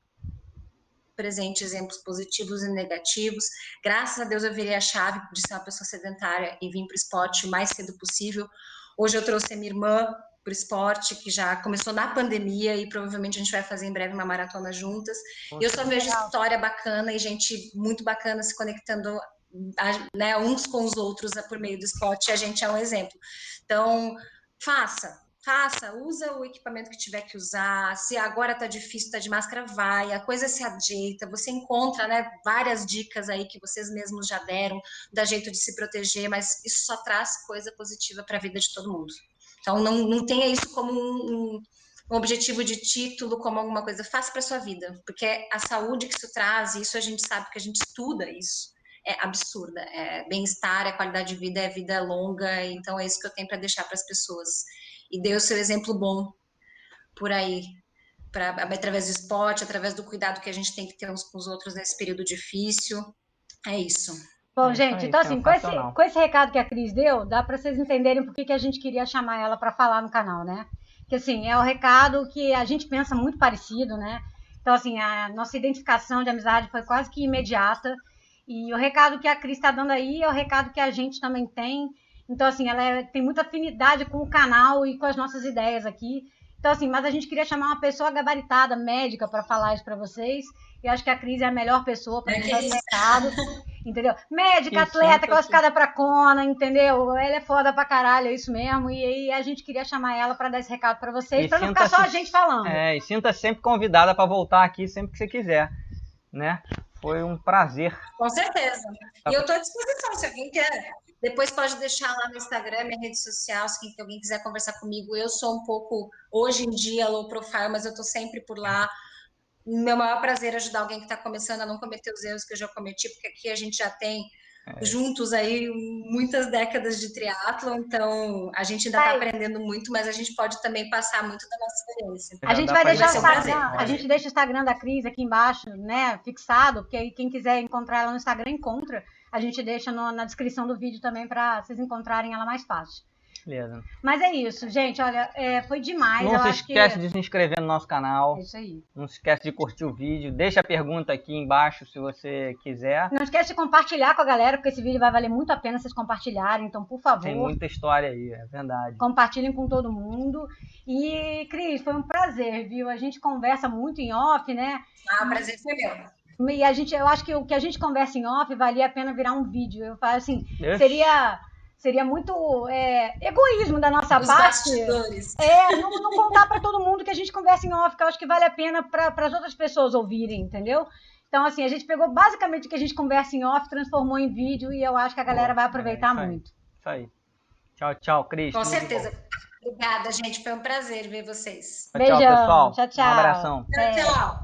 presente, exemplos positivos e negativos. Graças a Deus eu virei a chave de ser uma pessoa sedentária e vim para o esporte o mais cedo possível. Hoje eu trouxe a minha irmã para o esporte, que já começou na pandemia e provavelmente a gente vai fazer em breve uma maratona juntas. Eu só vejo história bacana e gente muito bacana se conectando, né, uns com os outros por meio do esporte, e a gente é um exemplo. Então, faça, usa o equipamento que tiver que usar. Se agora tá difícil, tá de máscara, vai, a coisa se ajeita. Você encontra, né, várias dicas aí que vocês mesmos já deram, da jeito de se proteger, mas isso só traz coisa positiva para a vida de todo mundo. Então, não tenha isso como um objetivo de título, como alguma coisa. Faça para sua vida, porque a saúde que isso traz, isso a gente sabe que a gente estuda isso. É absurda, é bem-estar, é qualidade de vida, é vida longa, então é isso que eu tenho para deixar para as pessoas. E dê o seu exemplo bom por aí, através do esporte, através do cuidado que a gente tem que ter uns com os outros nesse período difícil. É isso. Bom, É isso gente, aí, então assim, sensacional. com esse recado que a Cris deu, dá para vocês entenderem por que a gente queria chamar ela para falar no canal, né? Que assim, é o recado que a gente pensa muito parecido, né? Então, assim, a nossa identificação de amizade foi quase que imediata. E o recado que a Cris está dando aí é o recado que a gente também tem. Então, assim, tem muita afinidade com o canal e com as nossas ideias aqui. Então, assim, mas a gente queria chamar uma pessoa gabaritada, médica, para falar isso para vocês. E acho que a Cris é a melhor pessoa para deixar esse recado. Entendeu? Médica, atleta, classificada pra Kona, entendeu? Ela é foda pra caralho, é isso mesmo. E aí a gente queria chamar ela pra dar esse recado pra vocês, pra não ficar só a gente falando. E sinta sempre convidada pra voltar aqui sempre que você quiser, né? Foi um prazer. Com certeza. E eu tô à disposição, se alguém quer. Depois pode deixar lá no Instagram, minha rede social, se alguém quiser conversar comigo. Eu sou um pouco, hoje em dia, low profile, mas eu tô sempre por lá. Meu maior prazer é ajudar alguém que está começando a não cometer os erros que eu já cometi, porque aqui a gente já tem juntos aí muitas décadas de triatlo, então a gente ainda está aprendendo muito, mas a gente pode também passar muito da nossa experiência. A gente vai deixar a gente deixa o Instagram da Cris aqui embaixo, né, fixado, porque aí quem quiser encontrar ela no Instagram encontra. A gente deixa na descrição do vídeo também para vocês encontrarem ela mais fácil. Beleza. Mas é isso, gente, olha, foi demais. Não se esquece de se inscrever no nosso canal. É isso aí. Não se esquece de curtir o vídeo. Deixa a pergunta aqui embaixo se você quiser. Não esquece de compartilhar com a galera, porque esse vídeo vai valer muito a pena vocês compartilharem. Então, por favor. Tem muita história aí, é verdade. Compartilhem com todo mundo. E, Cris, foi um prazer, viu? A gente conversa muito em off, né? O prazer foi meu. E eu acho que o que a gente conversa em off valia a pena virar um vídeo. Eu falo assim, seria muito egoísmo da nossa parte. Bastidores. Não contar para todo mundo que a gente conversa em off, que eu acho que vale a pena para as outras pessoas ouvirem, entendeu? Então, assim, a gente pegou basicamente o que a gente conversa em off, transformou em vídeo e eu acho que a galera vai aproveitar muito. Isso aí. Tchau, tchau, Cris. Com certeza. Obrigada, gente. Foi um prazer ver vocês. Beijão. Tchau, pessoal. Tchau, tchau. Um abração. Tchau.